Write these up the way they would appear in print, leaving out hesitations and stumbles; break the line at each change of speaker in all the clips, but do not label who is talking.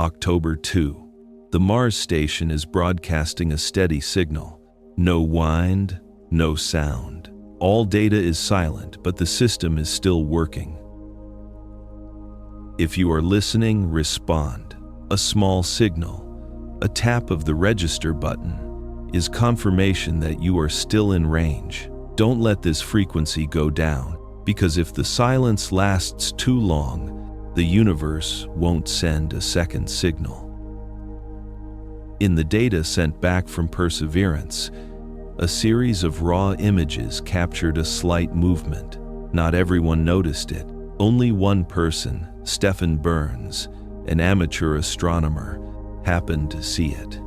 October 2. The Mars station is broadcasting a steady signal. No wind, no sound. All data is silent, but the system is still working. If you are listening, respond. A small signal, a tap of the register button, is confirmation that you are still in range. Don't let this frequency go down, because if the silence lasts too long, the universe won't send a second signal. In the data sent back from Perseverance, a series of raw images captured a slight movement. Not everyone noticed it. Only one person, Stephen Burns, an amateur astronomer, happened to see it.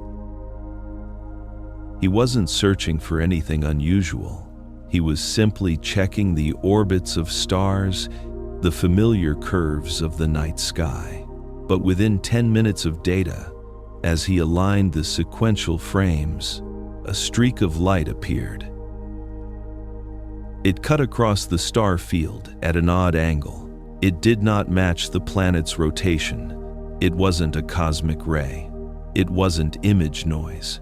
He wasn't searching for anything unusual. He was simply checking the orbits of stars, the familiar curves of the night sky. But within 10 minutes of data, as he aligned the sequential frames, a streak of light appeared. It cut across the star field at an odd angle. It did not match the planet's rotation. It wasn't a cosmic ray. It wasn't image noise.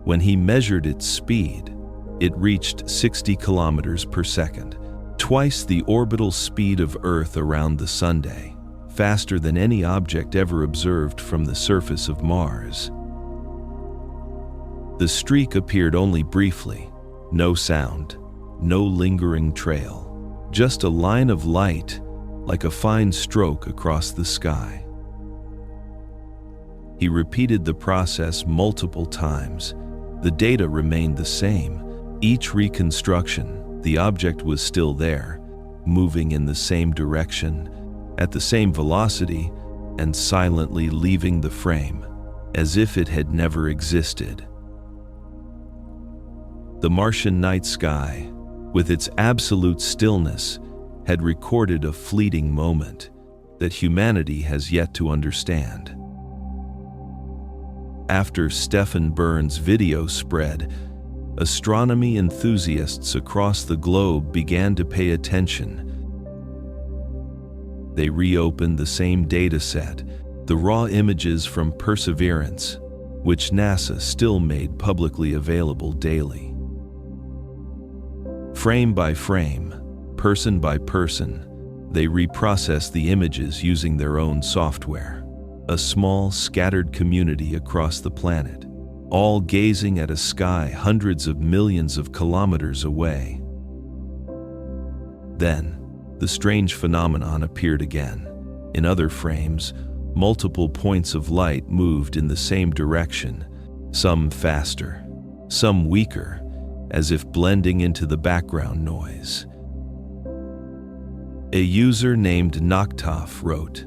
When he measured its speed, it reached 60 kilometers per second, twice the orbital speed of Earth around the Sunday, faster than any object ever observed from the surface of Mars. The streak appeared only briefly. No sound, no lingering trail, just a line of light like a fine stroke across the sky. He repeated the process multiple times. The data remained the same. Each reconstruction, the object was still there, moving in the same direction, at the same velocity, and silently leaving the frame, as if it had never existed. The Martian night sky, with its absolute stillness, had recorded a fleeting moment that humanity has yet to understand. After Stephen Burns' video spread, astronomy enthusiasts across the globe began to pay attention. They reopened the same data set, the raw images from Perseverance, which NASA still made publicly available daily. Frame by frame, person by person, they reprocessed the images using their own software. A small, scattered community across the planet, all gazing at a sky hundreds of millions of kilometers away. Then, the strange phenomenon appeared again. In other frames, multiple points of light moved in the same direction, some faster, some weaker, as if blending into the background noise. A user named Noctoff wrote,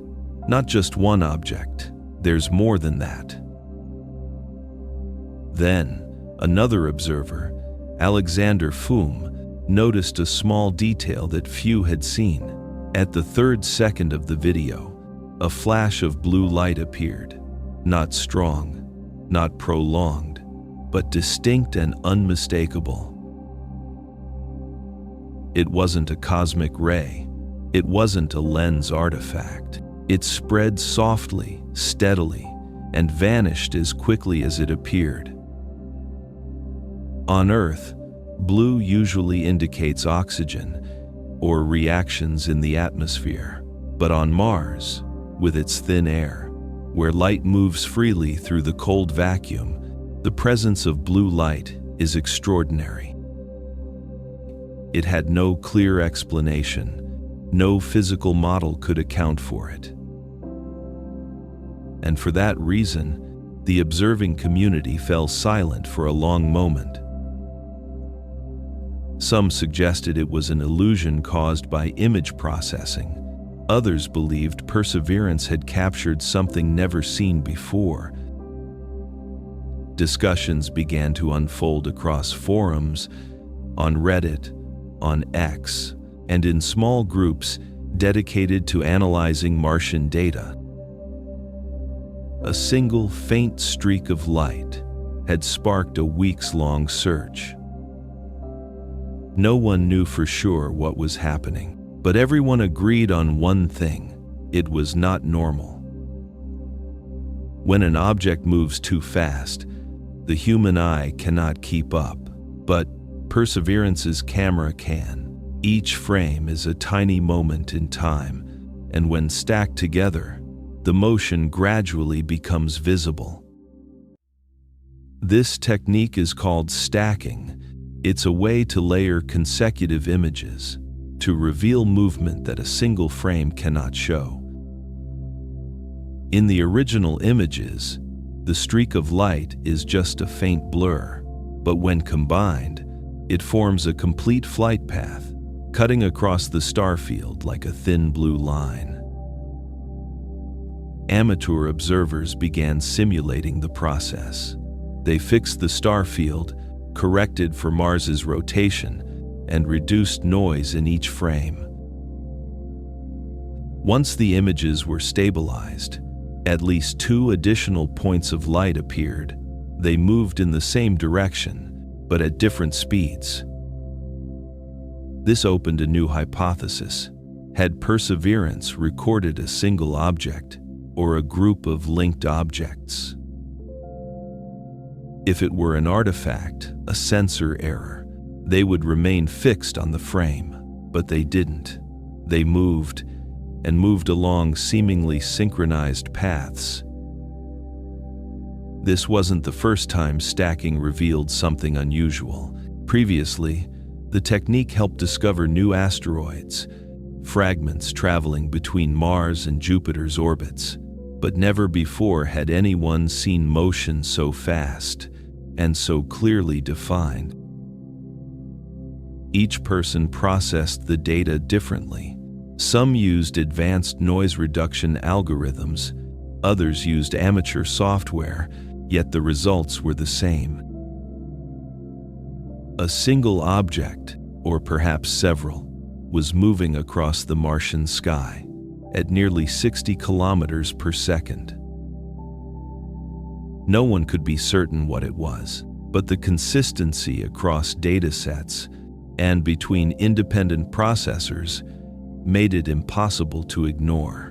"Not just one object, there's more than that." Then, another observer, Alexander Foom, noticed a small detail that few had seen. At the 3rd second of the video, a flash of blue light appeared. Not strong, not prolonged, but distinct and unmistakable. It wasn't a cosmic ray. It wasn't a lens artifact. It spread softly, steadily, and vanished as quickly as it appeared. On Earth, blue usually indicates oxygen or reactions in the atmosphere. But on Mars, with its thin air, where light moves freely through the cold vacuum, the presence of blue light is extraordinary. It had no clear explanation. No physical model could account for it. And for that reason, the observing community fell silent for a long moment. Some suggested it was an illusion caused by image processing. Others believed Perseverance had captured something never seen before. Discussions began to unfold across forums, on Reddit, on X, and in small groups dedicated to analyzing Martian data. A single faint streak of light had sparked a weeks-long search. No one knew for sure what was happening, but everyone agreed on one thing: it was not normal. When an object moves too fast, the human eye cannot keep up, but Perseverance's camera can. Each frame is a tiny moment in time, and when stacked together, the motion gradually becomes visible. This technique is called stacking. It's a way to layer consecutive images to reveal movement that a single frame cannot show. In the original images, the streak of light is just a faint blur, but when combined, it forms a complete flight path, cutting across the starfield like a thin blue line. Amateur observers began simulating the process. They fixed the starfield, corrected for Mars's rotation, and reduced noise in each frame. Once the images were stabilized, at least 2 additional points of light appeared. They moved in the same direction, but at different speeds. This opened a new hypothesis. Had Perseverance recorded a single object, or a group of linked objects? If it were an artifact, a sensor error, they would remain fixed on the frame, but they didn't. They moved, and moved along seemingly synchronized paths. This wasn't the first time stacking revealed something unusual. Previously, the technique helped discover new asteroids, fragments traveling between Mars and Jupiter's orbits, but never before had anyone seen motion so fast and so clearly defined. Each person processed the data differently. Some used advanced noise reduction algorithms, others used amateur software, yet the results were the same. A single object, or perhaps several, was moving across the Martian sky at nearly 60 kilometers per second. No one could be certain what it was, but the consistency across datasets and between independent processors made it impossible to ignore.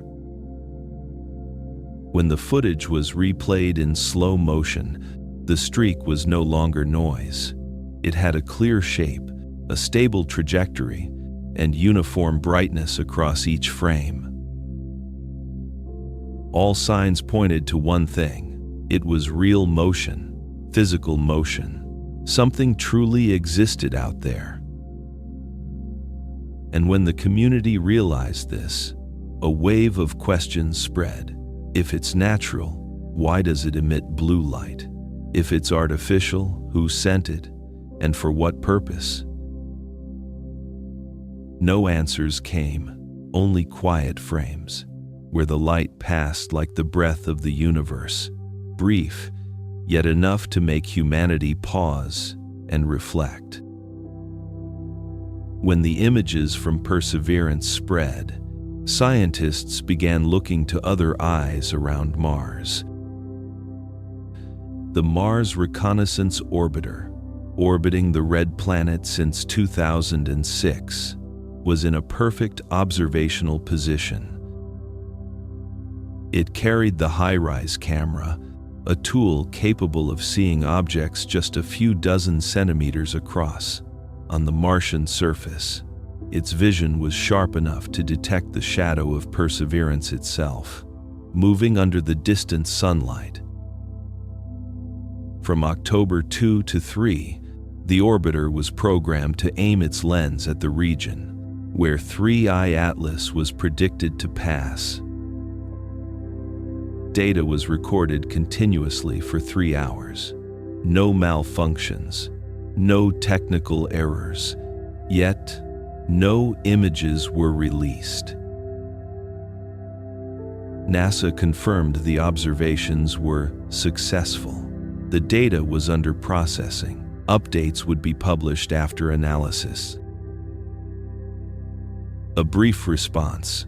When the footage was replayed in slow motion, the streak was no longer noise. It had a clear shape, a stable trajectory, and uniform brightness across each frame. All signs pointed to one thing: it was real motion, physical motion. Something truly existed out there. And when the community realized this, a wave of questions spread. If it's natural, why does it emit blue light? If it's artificial, who sent it, and for what purpose? No answers came, only quiet frames, where the light passed like the breath of the universe, brief, yet enough to make humanity pause and reflect. When the images from Perseverance spread, scientists began looking to other eyes around Mars. The Mars Reconnaissance Orbiter, orbiting the red planet since 2006, was in a perfect observational position. It carried the HiRISE camera, a tool capable of seeing objects just a few dozen centimeters across on the Martian surface. Its vision was sharp enough to detect the shadow of Perseverance itself, moving under the distant sunlight. From October 2 to 3, the orbiter was programmed to aim its lens at the region where 3I Atlas was predicted to pass. Data was recorded continuously for 3 hours. No malfunctions, no technical errors, yet no images were released. NASA confirmed the observations were successful. The data was under processing. Updates would be published after analysis. A brief response,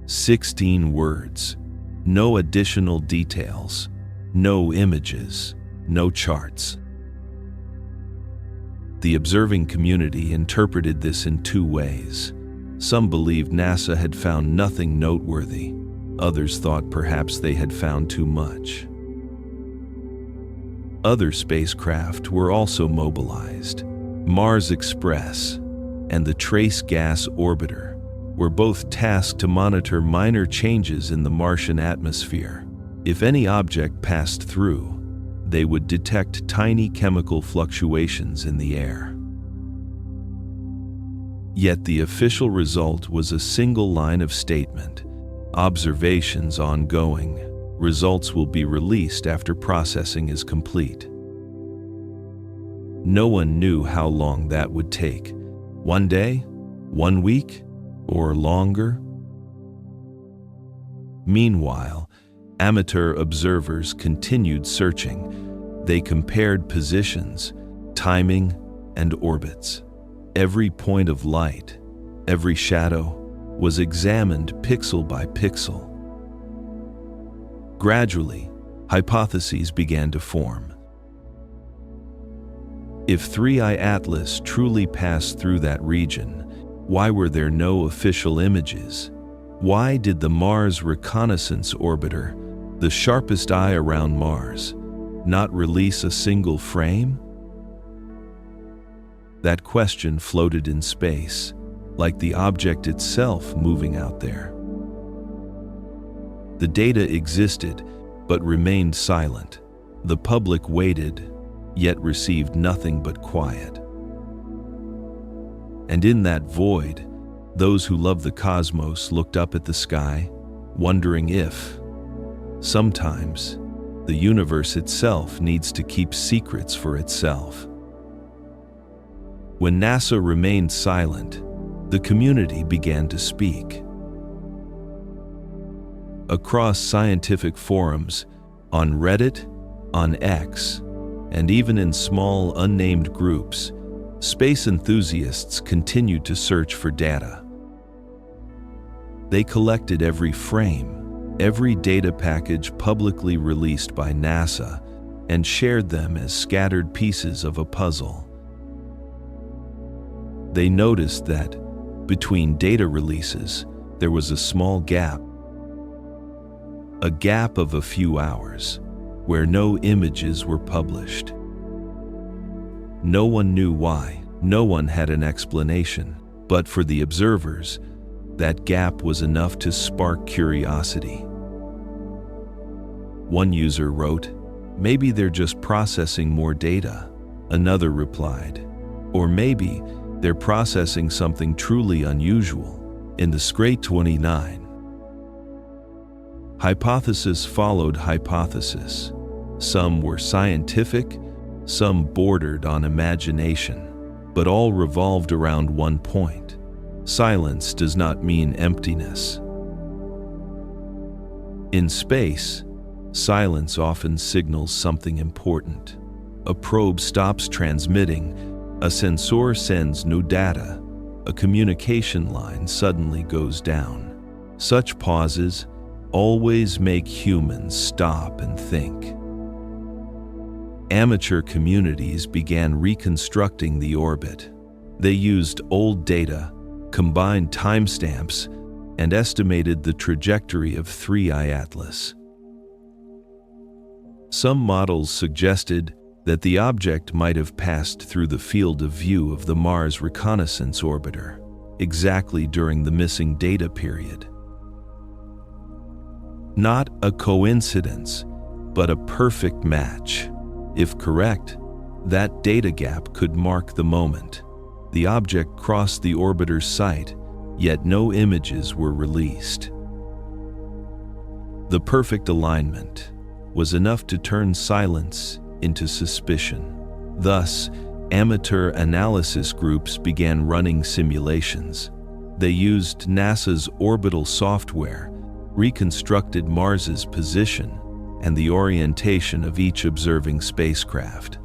16 words, no additional details, no images, no charts. The observing community interpreted this in 2 ways. Some believed NASA had found nothing noteworthy. Others thought perhaps they had found too much. Other spacecraft were also mobilized. Mars Express and the Trace Gas Orbiter were both tasked to monitor minor changes in the Martian atmosphere. If any object passed through, they would detect tiny chemical fluctuations in the air. Yet the official result was a single line of statement: observations ongoing. Results will be released after processing is complete. No one knew how long that would take. 1 day? 1 week? Or longer? Meanwhile, amateur observers continued searching. They compared positions, timing, and orbits. Every point of light, every shadow, was examined pixel by pixel. Gradually, hypotheses began to form. If 3I Atlas truly passed through that region, why were there no official images? Why did the Mars Reconnaissance Orbiter, the sharpest eye around Mars, not release a single frame? That question floated in space, like the object itself moving out there. The data existed, but remained silent. The public waited, yet received nothing but quiet. And in that void, those who love the cosmos looked up at the sky, wondering if, sometimes, the universe itself needs to keep secrets for itself. When NASA remained silent, the community began to speak. Across scientific forums, on Reddit, on X, and even in small, unnamed groups, space enthusiasts continued to search for data. They collected every frame, every data package publicly released by NASA, and shared them as scattered pieces of a puzzle. They noticed that, between data releases, there was a small gap. A gap of a few hours, where no images were published. No one knew why, no one had an explanation, but for the observers, that gap was enough to spark curiosity. One user wrote, "Maybe they're just processing more data." Another replied, "Or maybe they're processing something truly unusual." In the Scrate 29, hypothesis followed hypothesis. Some were scientific, some bordered on imagination, but all revolved around one point: silence does not mean emptiness. In space, silence often signals something important. A probe stops transmitting, a sensor sends no data, a communication line suddenly goes down. Such pauses always make humans stop and think. Amateur communities began reconstructing the orbit. They used old data, combined timestamps, and estimated the trajectory of 3I Atlas. Some models suggested that the object might have passed through the field of view of the Mars Reconnaissance Orbiter, exactly during the missing data period. Not a coincidence, but a perfect match. If correct, that data gap could mark the moment. The object crossed the orbiter's sight, yet no images were released. The perfect alignment was enough to turn silence into suspicion. Thus, amateur analysis groups began running simulations. They used NASA's orbital software, reconstructed Mars's position, and the orientation of each observing spacecraft.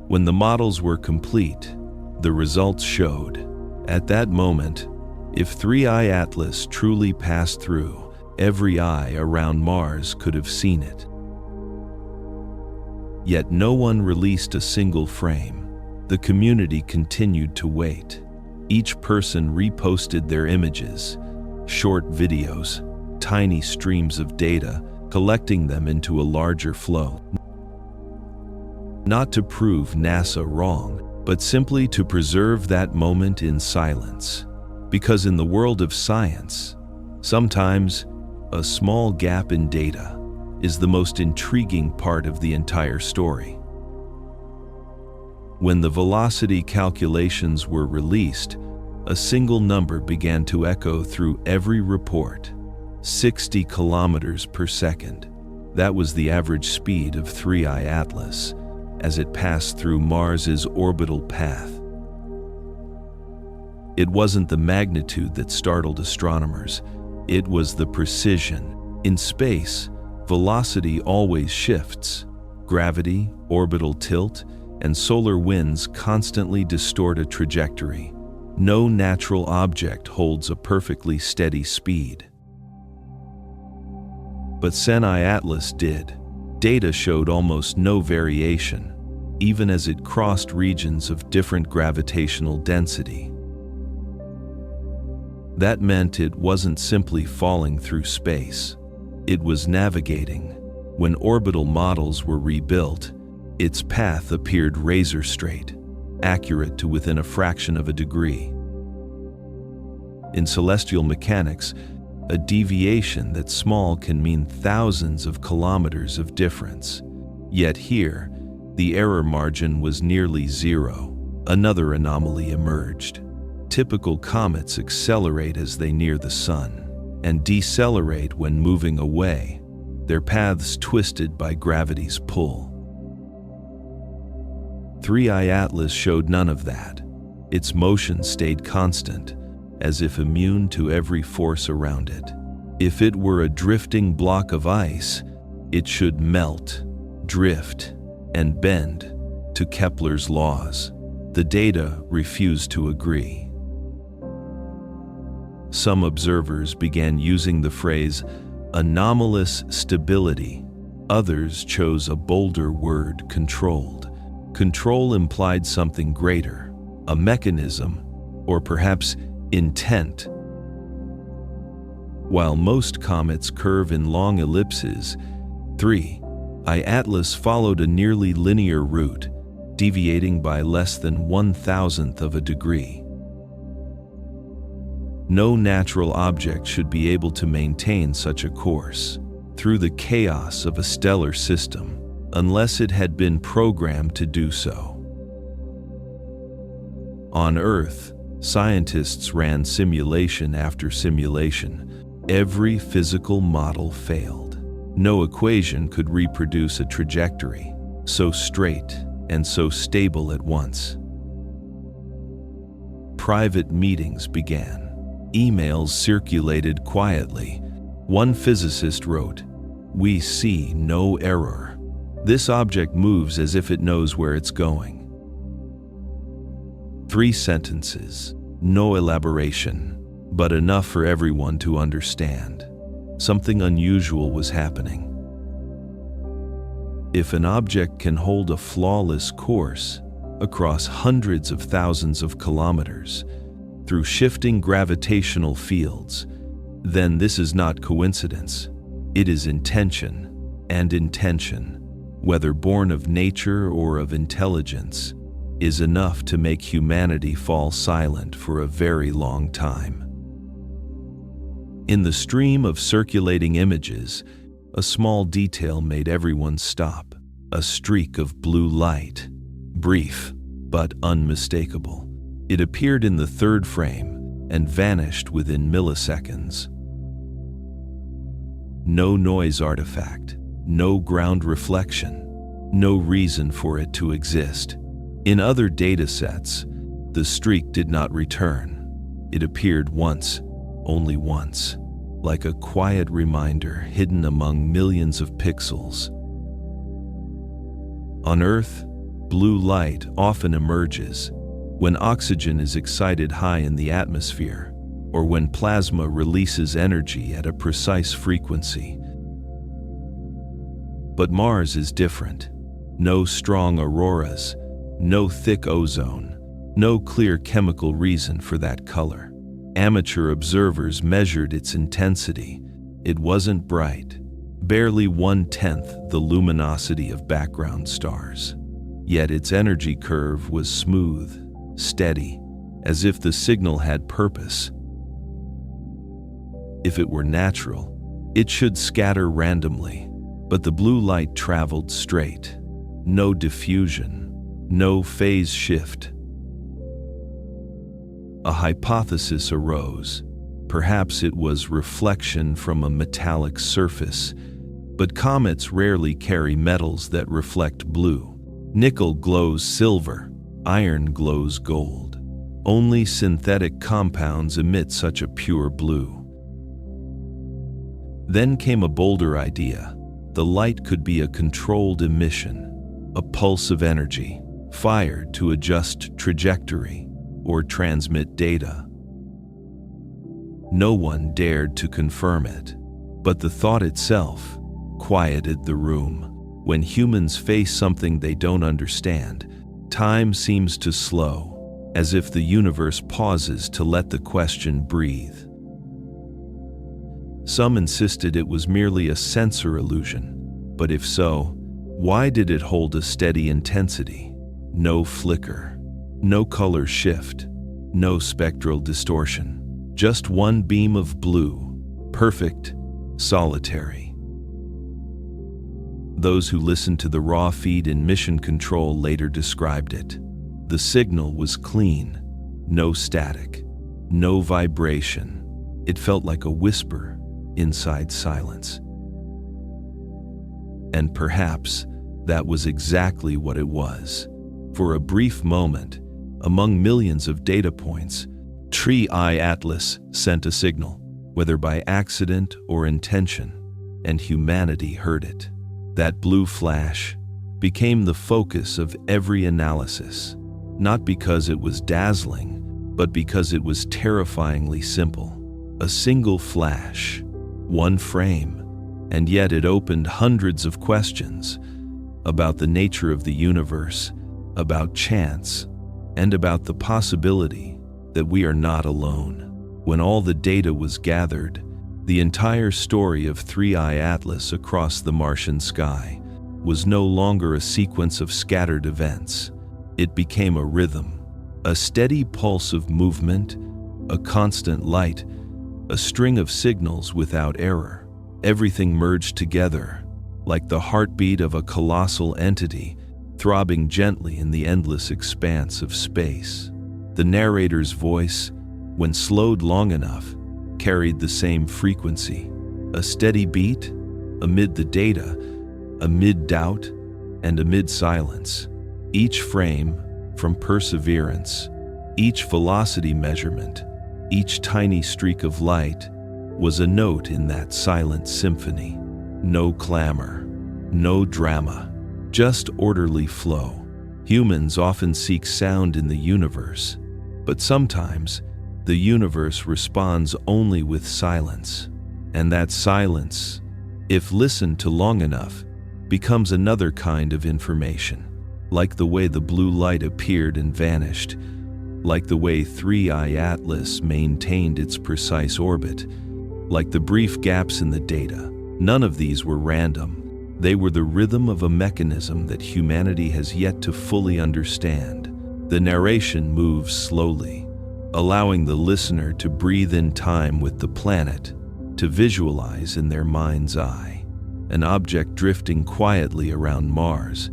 When the models were complete, the results showed, at that moment, if 3I Atlas truly passed through, every eye around Mars could have seen it. Yet no one released a single frame. The community continued to wait. Each person reposted their images, short videos, tiny streams of data, collecting them into a larger flow. not to prove NASA wrong, but simply to preserve that moment in silence. Because in the world of science, sometimes a small gap in data is the most intriguing part of the entire story. When the velocity calculations were released, a single number began to echo through every report: 60 kilometers per second. That was the average speed of 3I Atlas as it passed through Mars's orbital path. It wasn't the magnitude that startled astronomers, it was the precision. In space, velocity always shifts. Gravity, orbital tilt, and solar winds constantly distort a trajectory. No natural object holds a perfectly steady speed. But 3I Atlas did. Data showed almost no variation, even as it crossed regions of different gravitational density. That meant it wasn't simply falling through space. It was navigating. When orbital models were rebuilt, its path appeared razor straight, accurate to within a fraction of a degree. In celestial mechanics, a deviation that small can mean thousands of kilometers of difference. Yet here, the error margin was nearly zero. Another anomaly emerged. Typical comets accelerate as they near the sun and decelerate when moving away, their paths twisted by gravity's pull. 3I Atlas showed none of that. Its motion stayed constant, as if immune to every force around it. If it were a drifting block of ice, it should melt, drift, and bend to Kepler's laws. The data refused to agree. Some observers began using the phrase anomalous stability. Others chose a bolder word: controlled. Control implied something greater, a mechanism, or perhaps intent. While most comets curve in long ellipses, 3I Atlas followed a nearly linear route, deviating by less than 1/1000th of a degree. No natural object should be able to maintain such a course through the chaos of a stellar system, unless it had been programmed to do so. On Earth, scientists ran simulation after simulation. Every physical model failed. No equation could reproduce a trajectory so straight and so stable at once. Private meetings began. Emails circulated quietly. One physicist wrote, "We see no error. This object moves as if it knows where it's going." 3 sentences, no elaboration, but enough for everyone to understand. Something unusual was happening. If an object can hold a flawless course across hundreds of thousands of kilometers through shifting gravitational fields, then this is not coincidence. It is intention, and intention, whether born of nature or of intelligence, is enough to make humanity fall silent for a very long time. In the stream of circulating images, a small detail made everyone stop. A streak of blue light, brief but unmistakable. It appeared in the 3rd frame and vanished within milliseconds. No noise artifact, no ground reflection, no reason for it to exist. In other datasets, the streak did not return. It appeared once, only once, like a quiet reminder hidden among millions of pixels. On Earth, blue light often emerges when oxygen is excited high in the atmosphere, or when plasma releases energy at a precise frequency. But Mars is different. No strong auroras, no thick ozone, no clear chemical reason for that color. Amateur observers measured its intensity. It wasn't bright, barely 1/10 the luminosity of background stars. yet its energy curve was smooth, steady, as if the signal had purpose. If it were natural, it should scatter randomly, but the blue light traveled straight. No diffusion, no phase shift. A hypothesis arose. Perhaps it was reflection from a metallic surface, but comets rarely carry metals that reflect blue. Nickel glows silver, iron glows gold. Only synthetic compounds emit such a pure blue. Then came a bolder idea. The light could be a controlled emission, a pulse of energy, fired to adjust trajectory or transmit data. No one dared to confirm it, but the thought itself quieted the room. When humans face something they don't understand, time seems to slow, as if the universe pauses to let the question breathe. Some insisted it was merely a sensor illusion, but if so, why did it hold a steady intensity? No flicker, no color shift, no spectral distortion. Just one beam of blue, perfect, solitary. Those who listened to the raw feed in mission control later described it. The signal was clean, no static, no vibration. It felt like a whisper inside silence. And perhaps that was exactly what it was. For a brief moment, among millions of data points, Tri Atlas sent a signal, whether by accident or intention, and humanity heard it. That blue flash became the focus of every analysis, not because it was dazzling, but because it was terrifyingly simple. A single flash, one frame, and yet it opened hundreds of questions about the nature of the universe, about chance, and about the possibility that we are not alone. When all the data was gathered, the entire story of 3I Atlas across the Martian sky was no longer a sequence of scattered events. It became a rhythm, a steady pulse of movement, a constant light, a string of signals without error. Everything merged together, like the heartbeat of a colossal entity throbbing gently in the endless expanse of space. The narrator's voice, when slowed long enough, carried the same frequency, a steady beat amid the data, amid doubt, and amid silence. Each frame, from perseverance, each velocity measurement, each tiny streak of light, was a note in that silent symphony. No clamor, no drama, just orderly flow. Humans often seek sound in the universe, but sometimes the universe responds only with silence. And that silence, if listened to long enough, becomes another kind of information, like the way the blue light appeared and vanished, like the way 3I Atlas maintained its precise orbit, like the brief gaps in the data. None of these were random. They were the rhythm of a mechanism that humanity has yet to fully understand. The narration moves slowly, allowing the listener to breathe in time with the planet, to visualize in their mind's eye an object drifting quietly around Mars,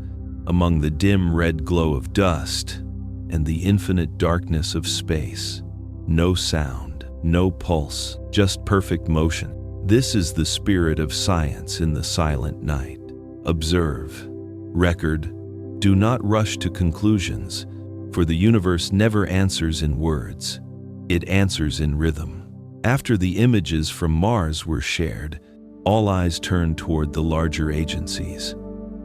among the dim red glow of dust and the infinite darkness of space. No sound, no pulse, just perfect motion. This is the spirit of science in the silent night. Observe, record, do not rush to conclusions, for the universe never answers in words, it answers in rhythm. After the images from Mars were shared, all eyes turned toward the larger agencies.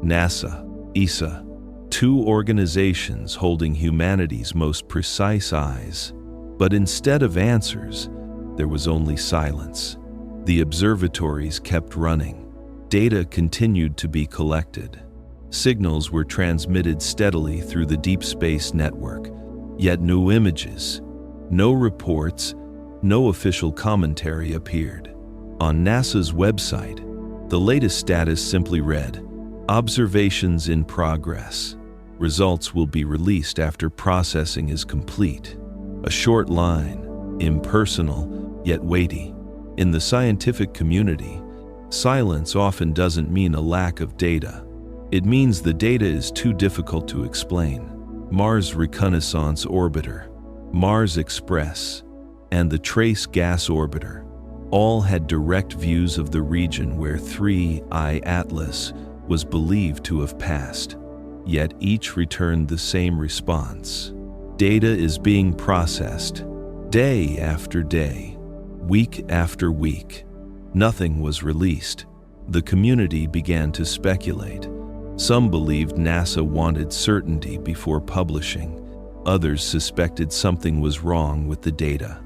NASA, ESA, two organizations holding humanity's most precise eyes. But instead of answers, there was only silence. The observatories kept running. Data continued to be collected. Signals were transmitted steadily through the deep space network, yet no images, no reports, no official commentary appeared. On NASA's website, the latest status simply read, "Observations in progress." Results will be released after processing is complete. A short line, impersonal, yet weighty. In the scientific community, silence often doesn't mean a lack of data. It means the data is too difficult to explain. Mars Reconnaissance Orbiter, Mars Express, and the Trace Gas Orbiter all had direct views of the region where 3I Atlas was believed to have passed, yet each returned the same response. Data is being processed, day after day, week after week. Nothing was released. The community began to speculate. Some believed NASA wanted certainty before publishing. Others suspected something was wrong with the data.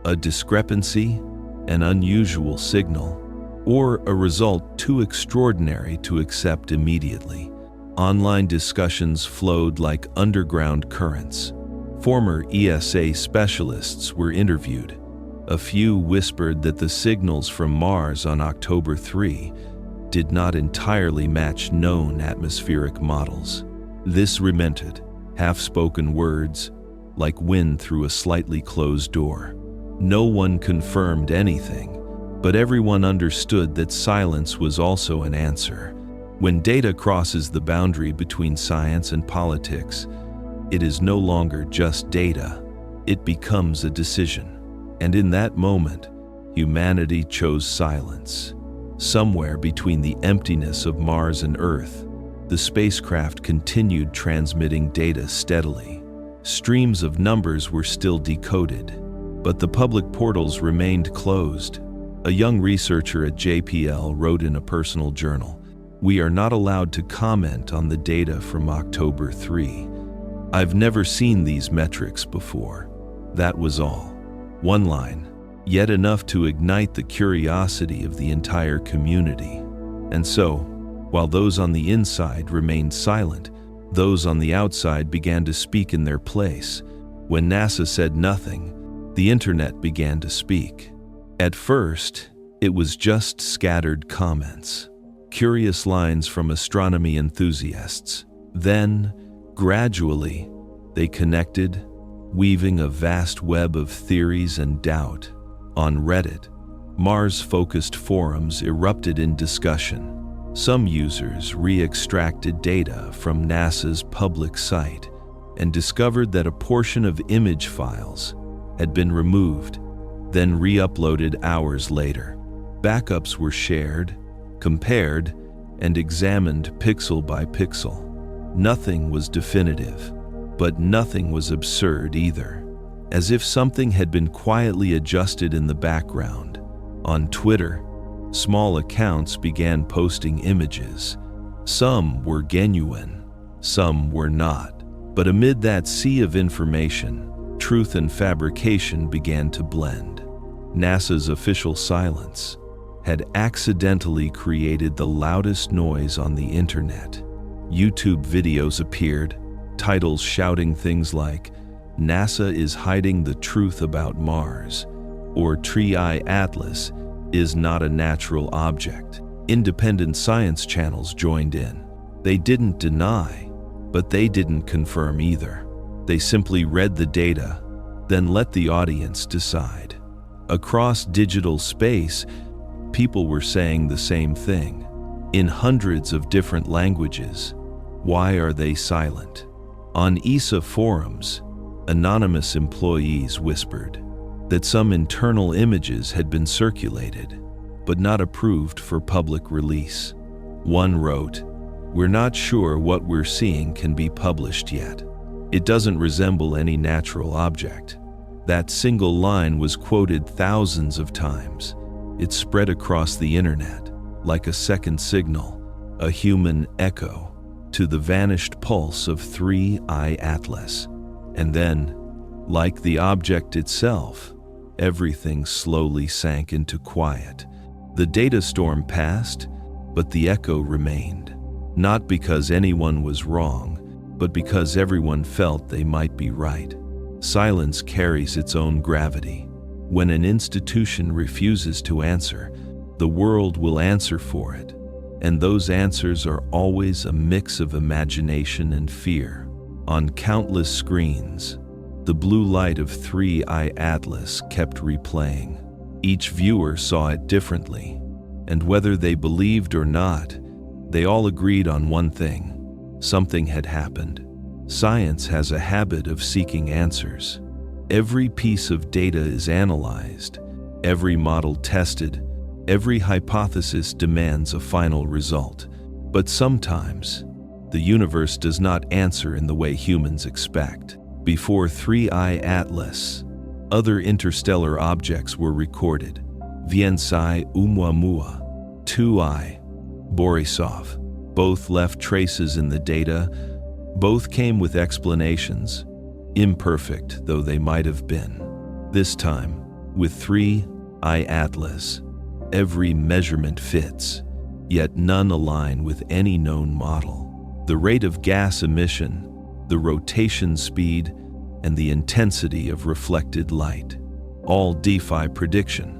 A discrepancy, an unusual signal, or a result too extraordinary to accept immediately. Online discussions flowed like underground currents. Former ESA specialists were interviewed. A few whispered that the signals from Mars on October 3 did not entirely match known atmospheric models. This remented, half-spoken words, like wind through a slightly closed door. No one confirmed anything, but everyone understood that silence was also an answer. When data crosses the boundary between science and politics, it is no longer just data. It becomes a decision. And in that moment, humanity chose silence. Somewhere between the emptiness of Mars and Earth, the spacecraft continued transmitting data steadily. Streams of numbers were still decoded, but the public portals remained closed. A young researcher at JPL wrote in a personal journal, "We are not allowed to comment on the data from October 3. I've never seen these metrics before." That was all. One line, yet enough to ignite the curiosity of the entire community. And so, while those on the inside remained silent, those on the outside began to speak in their place. When NASA said nothing, the internet began to speak. At first, it was just scattered comments, curious lines from astronomy enthusiasts. Then, gradually, they connected, weaving a vast web of theories and doubt. On Reddit, Mars-focused forums erupted in discussion. Some users re-extracted data from NASA's public site and discovered that a portion of image files had been removed, then re-uploaded hours later. Backups were shared, compared, and examined pixel by pixel. Nothing was definitive, but nothing was absurd either. As if something had been quietly adjusted in the background. On Twitter, small accounts began posting images. Some were genuine, some were not. But amid that sea of information, truth and fabrication began to blend. NASA's official silence had accidentally created the loudest noise on the internet. YouTube videos appeared, titles shouting things like, "NASA is hiding the truth about Mars," or "3I Atlas is not a natural object." Independent science channels joined in. They didn't deny, but they didn't confirm either. They simply read the data, then let the audience decide. Across digital space, people were saying the same thing, in hundreds of different languages. Why are they silent? On ESA forums, anonymous employees whispered that some internal images had been circulated, but not approved for public release. One wrote, "We're not sure what we're seeing can be published yet. It doesn't resemble any natural object." That single line was quoted thousands of times. It spread across the internet, like a second signal, a human echo, to the vanished pulse of 3I Atlas. And then, like the object itself, everything slowly sank into quiet. The data storm passed, but the echo remained. Not because anyone was wrong, but because everyone felt they might be right. Silence carries its own gravity. When an institution refuses to answer, the world will answer for it. and those answers are always a mix of imagination and fear. On countless screens, the blue light of 3I Atlas kept replaying. Each viewer saw it differently, and whether they believed or not, they all agreed on one thing: something had happened. Science has a habit of seeking answers. Every piece of data is analyzed, every model tested, every hypothesis demands a final result. But sometimes, the universe does not answer in the way humans expect. Before 3I Atlas, other interstellar objects were recorded. Viensai Oumuamua, 2I, Borisov. Both left traces in the data. Both came with explanations, imperfect though they might have been. This time, with 3I Atlas, every measurement fits, yet none align with any known model. The rate of gas emission, the rotation speed, and the intensity of reflected light all defy prediction.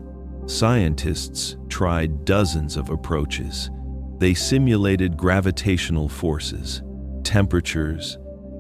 Scientists tried dozens of approaches. They simulated gravitational forces, temperatures,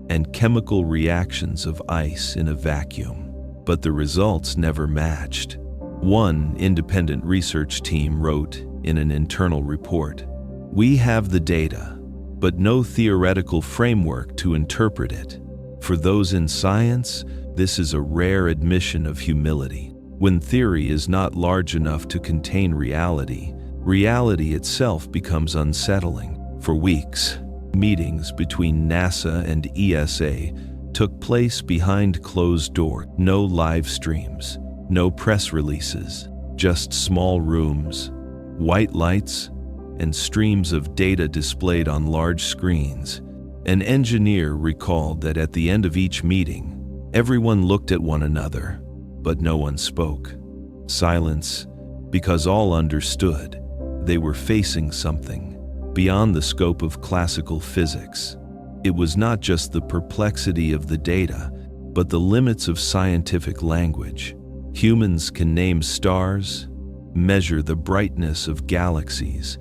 and chemical reactions of ice in a vacuum, but the results never matched. One independent research team wrote in an internal report, "We have the data, but no theoretical framework to interpret it." For those in science, this is a rare admission of humility. When theory is not large enough to contain reality, reality itself becomes unsettling. For weeks, meetings between NASA and ESA took place behind closed doors. No live streams, no press releases, just small rooms, white lights, and streams of data displayed on large screens. An engineer recalled that at the end of each meeting, everyone looked at one another, but no one spoke. Silence, because all understood they were facing something beyond the scope of classical physics. It was not just the perplexity of the data, but the limits of scientific language. Humans can name stars, measure the brightness of galaxies,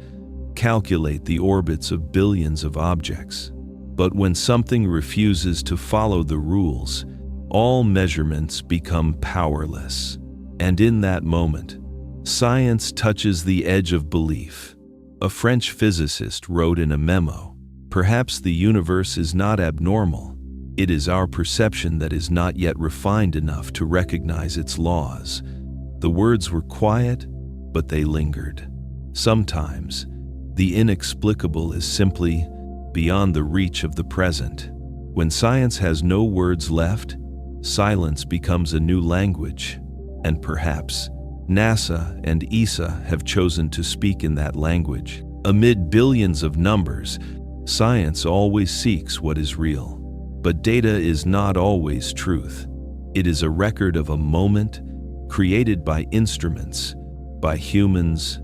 calculate the orbits of billions of objects. But when something refuses to follow the rules, all measurements become powerless. And in that moment, science touches the edge of belief. A French physicist wrote in a memo, "Perhaps the universe is not abnormal. It is our perception that is not yet refined enough to recognize its laws." The words were quiet, but they lingered. Sometimes, the inexplicable is simply beyond the reach of the present. When science has no words left, silence becomes a new language, and perhaps NASA and ESA have chosen to speak in that language. Amid billions of numbers, science always seeks what is real. But data is not always truth. It is a record of a moment created by instruments, by humans,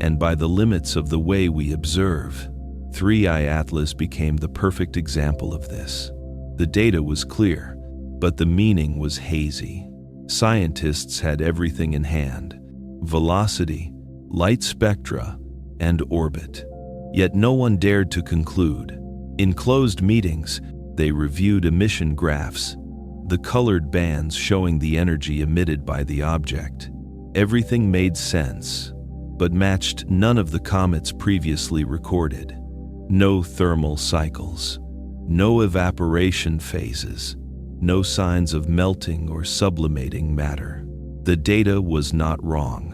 and by the limits of the way we observe. 3I Atlas became the perfect example of this. The data was clear, but the meaning was hazy. Scientists had everything in hand: velocity, light spectra, and orbit. Yet no one dared to conclude. In closed meetings, they reviewed emission graphs, the colored bands showing the energy emitted by the object. Everything made sense, but matched none of the comets previously recorded. No thermal cycles, no evaporation phases, no signs of melting or sublimating matter. The data was not wrong.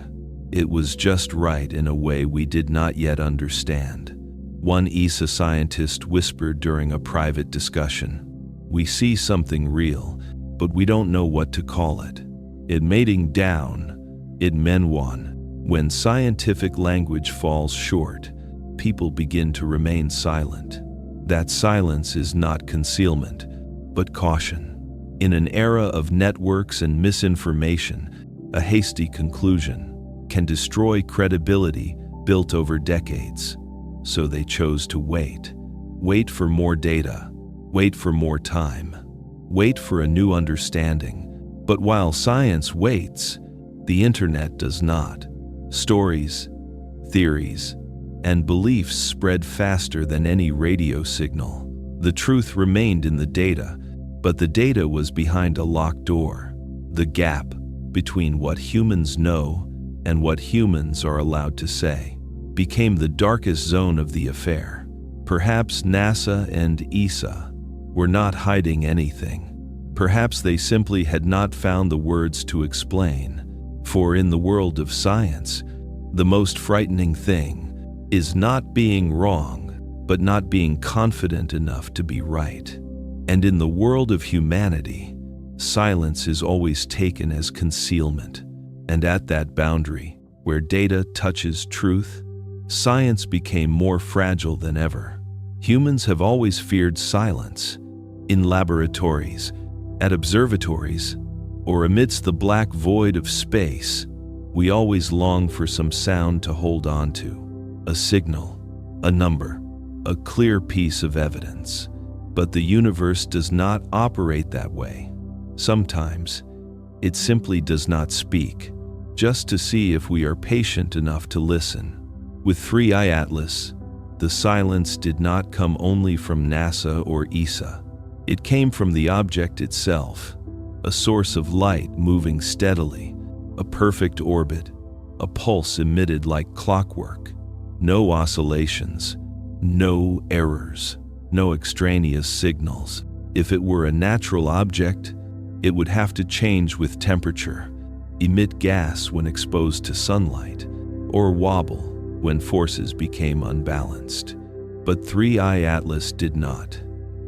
It was just right in a way we did not yet understand. One ESA scientist whispered during a private discussion, "We see something real, but we don't know what to call it. It mating down, it menwan." When scientific language falls short, people begin to remain silent. That silence is not concealment, but caution. In an era of networks and misinformation, a hasty conclusion can destroy credibility built over decades. So they chose to wait. Wait for more data. Wait for more time. Wait for a new understanding. But while science waits, the internet does not. Stories, theories, and beliefs spread faster than any radio signal. The truth remained in the data, but the data was behind a locked door. The gap between what humans know and what humans are allowed to say became the darkest zone of the affair. Perhaps NASA and ESA were not hiding anything. Perhaps they simply had not found the words to explain. For in the world of science, the most frightening thing is not being wrong, but not being confident enough to be right. And in the world of humanity, silence is always taken as concealment. And at that boundary, where data touches truth, science became more fragile than ever. Humans have always feared silence. In laboratories, at observatories, or amidst the black void of space, we always long for some sound to hold on to. A signal, a number, a clear piece of evidence. But the universe does not operate that way. Sometimes, it simply does not speak, just to see if we are patient enough to listen. With 3i Atlas, the silence did not come only from NASA or ESA. It came from the object itself, a source of light moving steadily, a perfect orbit, a pulse emitted like clockwork. No oscillations, no errors, no extraneous signals. If it were a natural object, it would have to change with temperature, emit gas when exposed to sunlight, or wobble when forces became unbalanced. But 3i Atlas did not.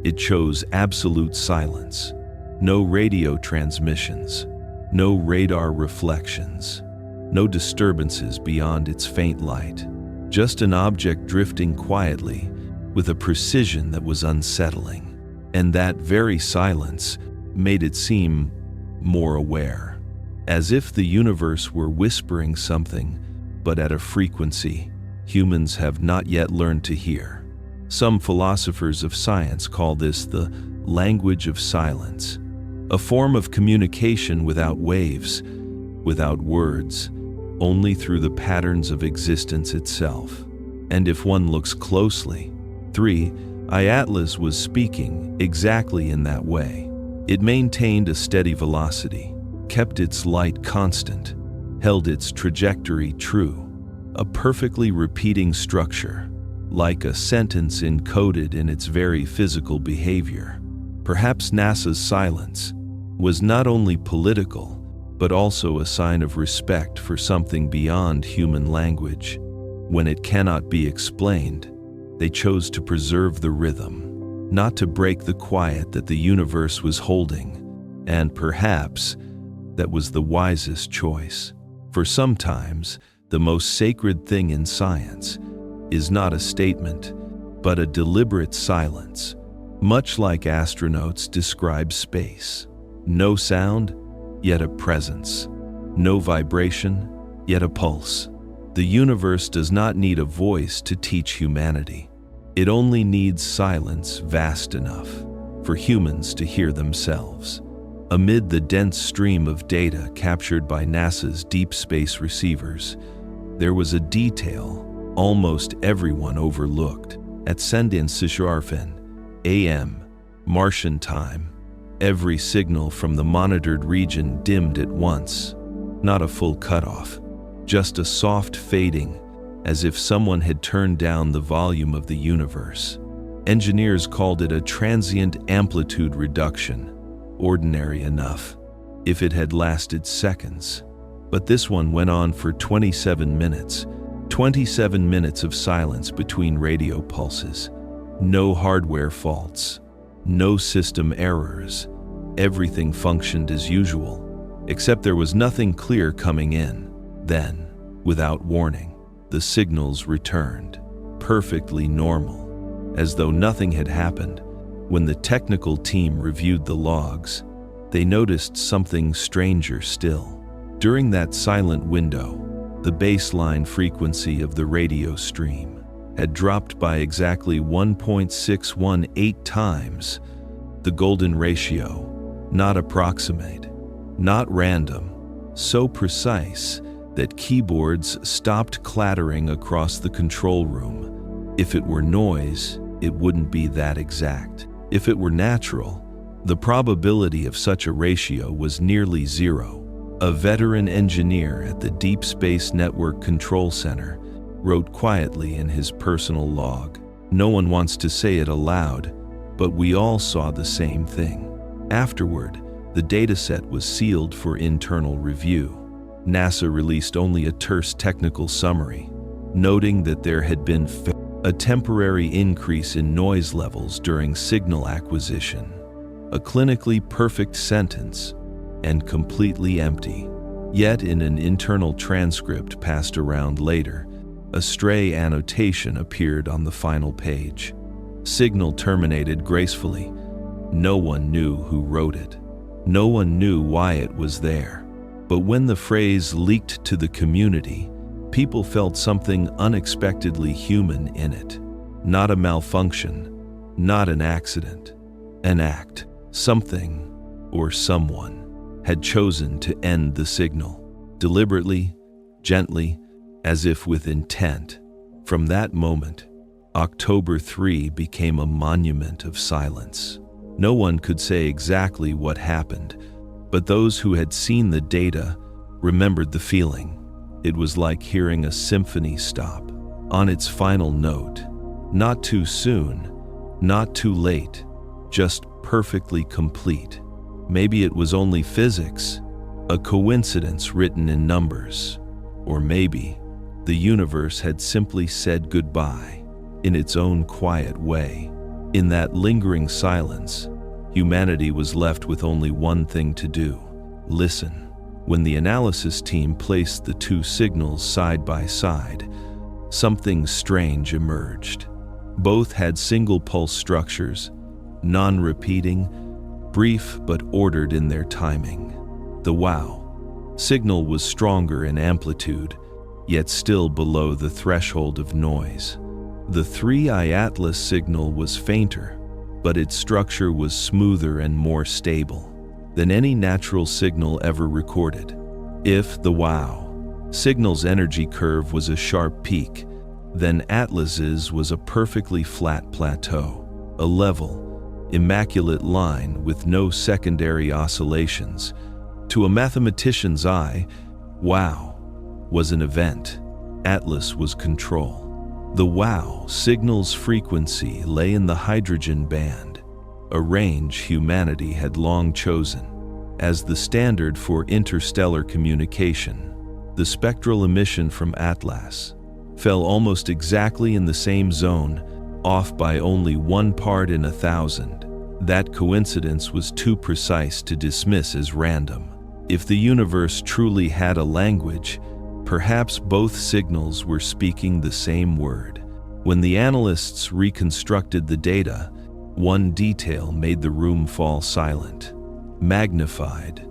It chose absolute silence. No radio transmissions, no radar reflections, no disturbances beyond its faint light. Just an object drifting quietly with a precision that was unsettling. And that very silence made it seem more aware, as if the universe were whispering something, but at a frequency humans have not yet learned to hear. Some philosophers of science call this the language of silence, a form of communication without waves, without words, only through the patterns of existence itself. And if one looks closely, 3i Atlas was speaking exactly in that way. It maintained a steady velocity, kept its light constant, held its trajectory true, a perfectly repeating structure, like a sentence encoded in its very physical behavior. Perhaps NASA's silence was not only political, but also a sign of respect for something beyond human language. When it cannot be explained, they chose to preserve the rhythm, not to break the quiet that the universe was holding, and perhaps that was the wisest choice. For sometimes, the most sacred thing in science is not a statement, but a deliberate silence, much like astronauts describe space. No sound, yet a presence. No vibration, yet a pulse. The universe does not need a voice to teach humanity. It only needs silence vast enough for humans to hear themselves. Amid the dense stream of data captured by NASA's deep space receivers, there was a detail almost everyone overlooked. At Sendinsischarfen, AM, Martian time, every signal from the monitored region dimmed at once. Not a full cutoff, just a soft fading, as if someone had turned down the volume of the universe. Engineers called it a transient amplitude reduction, ordinary enough if it had lasted seconds. But this one went on for 27 minutes, 27 minutes of silence between radio pulses. No hardware faults, no system errors. Everything functioned as usual, except there was nothing clear coming in. Then, without warning, the signals returned, perfectly normal, as though nothing had happened. When the technical team reviewed the logs, they noticed something stranger still. During that silent window, the baseline frequency of the radio stream had dropped by exactly 1.618 times. The golden ratio, not approximate, not random, so precise that keyboards stopped clattering across the control room. If it were noise, it wouldn't be that exact. If it were natural, the probability of such a ratio was nearly zero. A veteran engineer at the Deep Space Network Control Center wrote quietly in his personal log. No one wants to say it aloud, but we all saw the same thing. Afterward, the dataset was sealed for internal review. NASA released only a terse technical summary, noting that there had been a temporary increase in noise levels during signal acquisition. A clinically perfect sentence, and completely empty. Yet in an internal transcript passed around later, a stray annotation appeared on the final page. Signal terminated gracefully. No one knew who wrote it. No one knew why it was there. But when the phrase leaked to the community, people felt something unexpectedly human in it. Not a malfunction, not an accident, an act. Something, or someone, had chosen to end the signal. Deliberately, gently, as if with intent. From that moment, October 3 became a monument of silence. No one could say exactly what happened, but those who had seen the data remembered the feeling. It was like hearing a symphony stop on its final note. Not too soon, not too late, just perfectly complete. Maybe it was only physics, a coincidence written in numbers. Or maybe the universe had simply said goodbye in its own quiet way. In that lingering silence, humanity was left with only one thing to do: listen. When the analysis team placed the two signals side by side, something strange emerged. Both had single pulse structures, non-repeating, brief but ordered in their timing. The wow signal was stronger in amplitude, yet still below the threshold of noise. The 3i Atlas signal was fainter, but its structure was smoother and more stable than any natural signal ever recorded. If the wow signal's energy curve was a sharp peak, then Atlas's was a perfectly flat plateau, a level, immaculate line with no secondary oscillations. To a mathematician's eye, wow was an event. Atlas was control. The wow signal's frequency lay in the hydrogen band, a range humanity had long chosen as the standard for interstellar communication. The spectral emission from Atlas fell almost exactly in the same zone, off by only 1 part in 1,000. That coincidence was too precise to dismiss as random. If the universe truly had a language, perhaps both signals were speaking the same word. When the analysts reconstructed the data, one detail made the room fall silent. Magnified,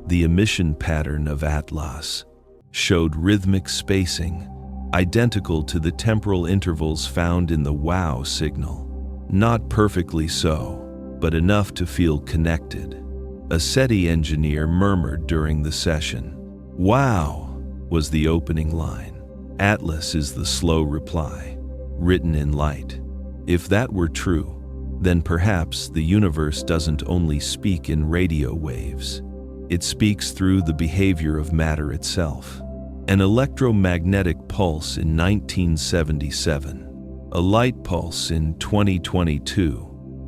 the emission pattern of Atlas showed rhythmic spacing, identical to the temporal intervals found in the wow signal. Not perfectly so, but enough to feel connected. A SETI engineer murmured during the session. "Wow," was the opening line. "Atlas" is the slow reply, written in light. If that were true, then perhaps the universe doesn't only speak in radio waves. It speaks through the behavior of matter itself. An electromagnetic pulse in 1977, a light pulse in 2022,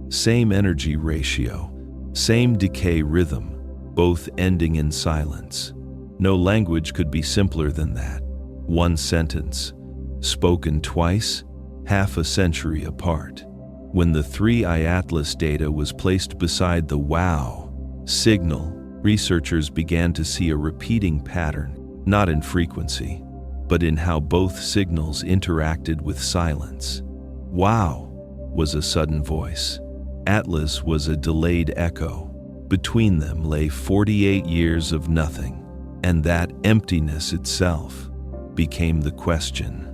same energy ratio, same decay rhythm, both ending in silence. No language could be simpler than that. One sentence, spoken twice, half a century apart. When the 3i Atlas data was placed beside the wow signal, researchers began to see a repeating pattern, not in frequency, but in how both signals interacted with silence. Wow was a sudden voice. Atlas was a delayed echo. Between them lay 48 years of nothing, and that emptiness itself became the question.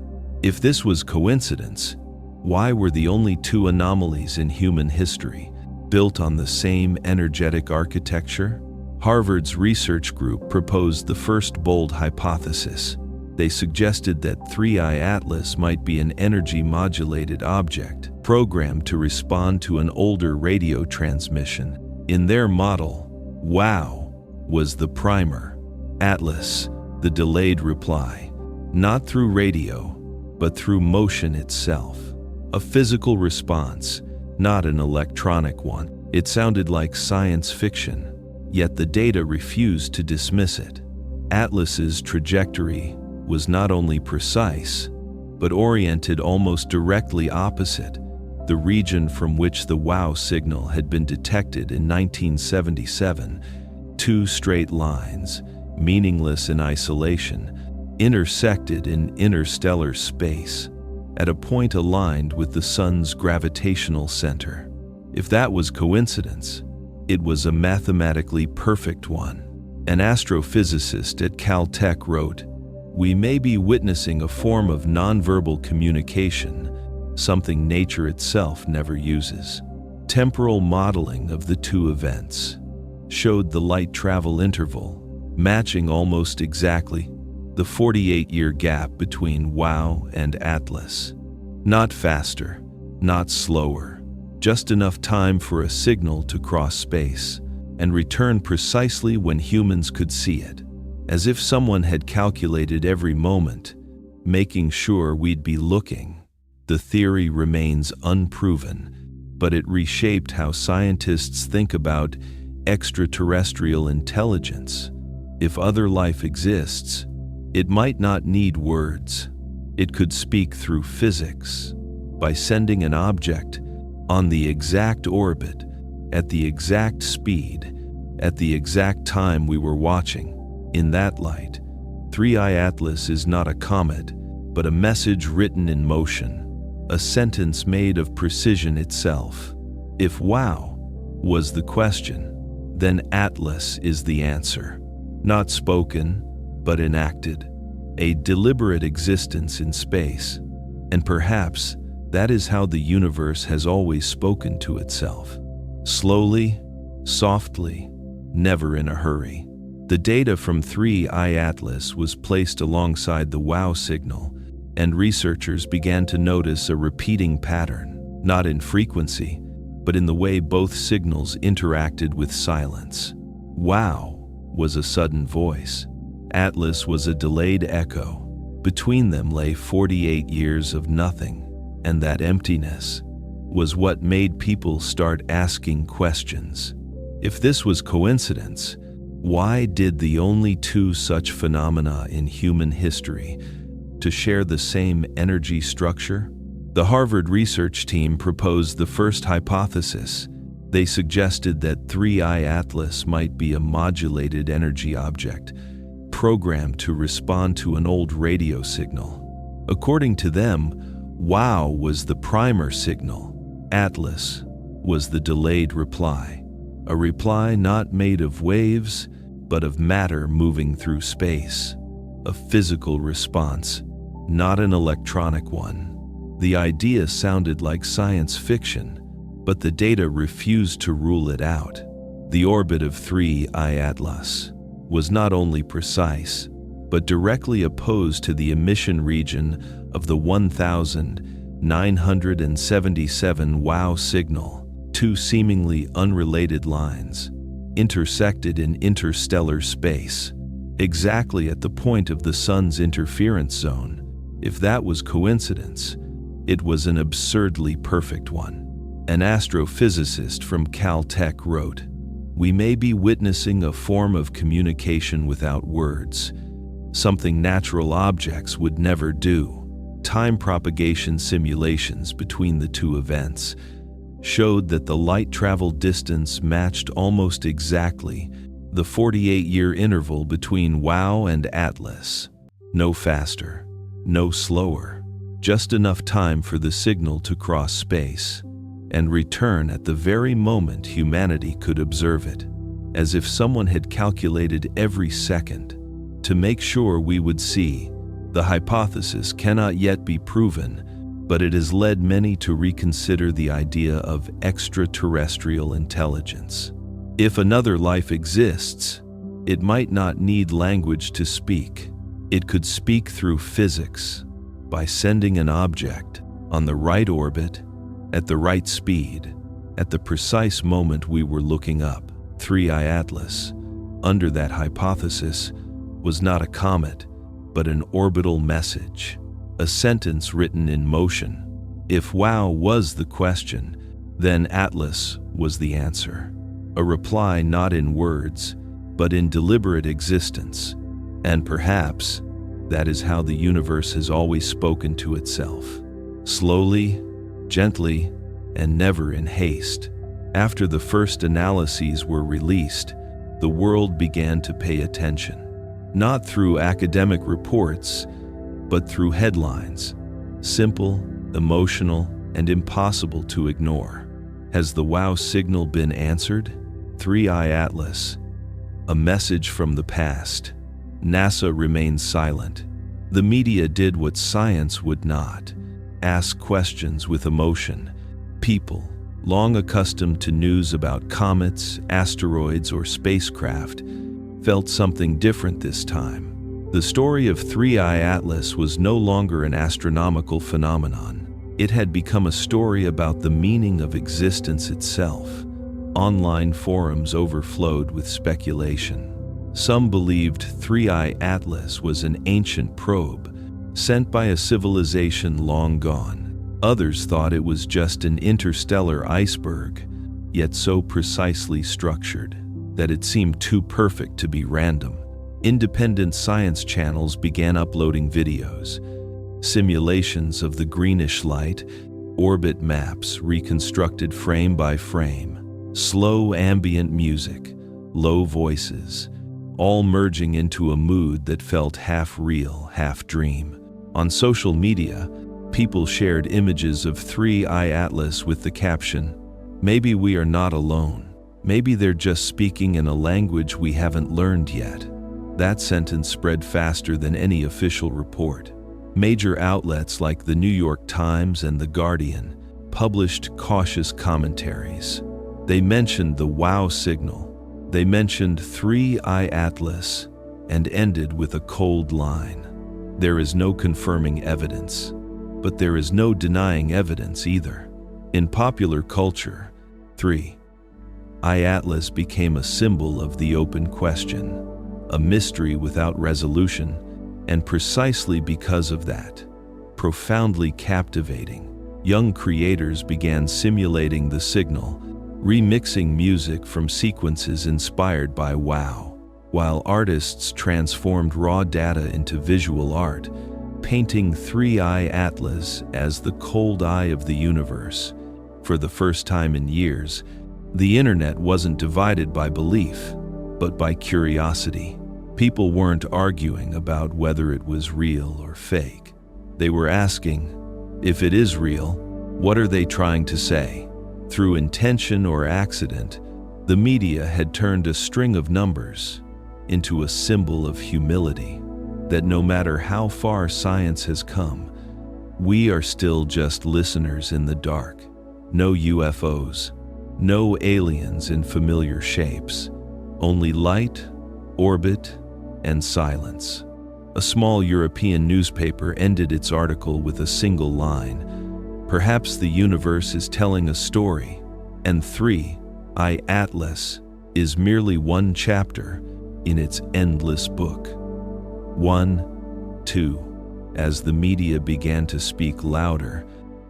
If this was coincidence, why were the only two anomalies in human history built on the same energetic architecture? Harvard's research group proposed the first bold hypothesis. They suggested that 3I Atlas might be an energy-modulated object, programmed to respond to an older radio transmission. In their model, WOW was the primer, Atlas the delayed reply, not through radio, but through motion itself. A physical response, not an electronic one. It sounded like science fiction, yet the data refused to dismiss it. Atlas's trajectory was not only precise, but oriented almost directly opposite the region from which the WOW signal had been detected in 1977. Two straight lines, meaningless in isolation, intersected in interstellar space, at a point aligned with the sun's gravitational center. If that was coincidence, it was a mathematically perfect one. An astrophysicist at Caltech wrote, "We may be witnessing a form of nonverbal communication, something nature itself never uses." Temporal modeling of the two events showed the light travel interval, matching almost exactly the 48-year gap between WOW and Atlas. Not faster, not slower, just enough time for a signal to cross space and return precisely when humans could see it, as if someone had calculated every moment, making sure we'd be looking. The theory remains unproven, but it reshaped how scientists think about extraterrestrial intelligence. If other life exists, it might not need words. It could speak through physics, by sending an object on the exact orbit, at the exact speed, at the exact time we were watching. In that light, 3I Atlas is not a comet, but a message written in motion, a sentence made of precision itself. If WOW was the question, then Atlas is the answer. Not spoken, but enacted. A deliberate existence in space. And perhaps that is how the universe has always spoken to itself. Slowly, softly, never in a hurry. The data from 3I Atlas was placed alongside the WOW signal, and researchers began to notice a repeating pattern, not in frequency, but in the way both signals interacted with silence. WOW was a sudden voice. Atlas was a delayed echo. Between them lay 48 years of nothing, and that emptiness was what made people start asking questions. If this was coincidence, why did the only two such phenomena in human history to share the same energy structure? The Harvard research team proposed the first hypothesis. They suggested that 3I Atlas might be a modulated energy object, programmed to respond to an old radio signal. According to them, WOW was the primer signal. Atlas was the delayed reply. A reply not made of waves, but of matter moving through space. A physical response, not an electronic one. The idea sounded like science fiction, but the data refused to rule it out. The orbit of 3I Atlas was not only precise, but directly opposed to the emission region of the 1977 WOW signal. Two seemingly unrelated lines intersected in interstellar space, exactly at the point of the sun's interference zone. If that was coincidence, it was an absurdly perfect one. An astrophysicist from Caltech wrote, "We may be witnessing a form of communication without words, something natural objects would never do." Time propagation simulations between the two events showed that the light travel distance matched almost exactly the 48-year interval between WOW and Atlas. No faster, no slower, just enough time for the signal to cross space and return at the very moment humanity could observe it, as if someone had calculated every second to make sure we would see. The hypothesis cannot yet be proven, but it has led many to reconsider the idea of extraterrestrial intelligence. If another life exists, it might not need language to speak. It could speak through physics, by sending an object on the right orbit, at the right speed, at the precise moment we were looking up. 3I Atlas, under that hypothesis, was not a comet, but an orbital message, a sentence written in motion. If wow was the question, then Atlas was the answer. A reply not in words, but in deliberate existence. And perhaps that is how the universe has always spoken to itself. Slowly, gently, and never in haste. After the first analyses were released, the world began to pay attention. Not through academic reports, but through headlines. Simple, emotional, and impossible to ignore. Has the wow signal been answered? 3I Atlas. A message from the past. NASA remains silent. The media did what science would not. Ask questions with emotion. People, long accustomed to news about comets, asteroids, or spacecraft, felt something different this time. The story of 3I Atlas was no longer an astronomical phenomenon. It had become a story about the meaning of existence itself. Online forums overflowed with speculation. Some believed 3I Atlas was an ancient probe, sent by a civilization long gone. Others thought it was just an interstellar iceberg, yet so precisely structured that it seemed too perfect to be random. Independent science channels began uploading videos, simulations of the greenish light, orbit maps reconstructed frame by frame, slow ambient music, low voices, all merging into a mood that felt half real, half dream. On social media, people shared images of 3I Atlas with the caption, "Maybe we are not alone. Maybe they're just speaking in a language we haven't learned yet." That sentence spread faster than any official report. Major outlets like the New York Times and The Guardian published cautious commentaries. They mentioned the wow signal. They mentioned 3I Atlas and ended with a cold line. There is no confirming evidence, but there is no denying evidence either. In popular culture, 3I Atlas became a symbol of the open question, a mystery without resolution, and precisely because of that, profoundly captivating, young creators began simulating the signal, remixing music from sequences inspired by wow, while artists transformed raw data into visual art, painting 3I Atlas as the cold eye of the universe. For the first time in years, the internet wasn't divided by belief, but by curiosity. People weren't arguing about whether it was real or fake. They were asking, if it is real, what are they trying to say? Through intention or accident, the media had turned a string of numbers into a symbol of humility, that no matter how far science has come, we are still just listeners in the dark. No UFOs, no aliens in familiar shapes, only light, orbit, and silence. A small European newspaper ended its article with a single line, "Perhaps the universe is telling a story, and 3I Atlas is merely one chapter in its endless book." 1, 2. As the media began to speak louder,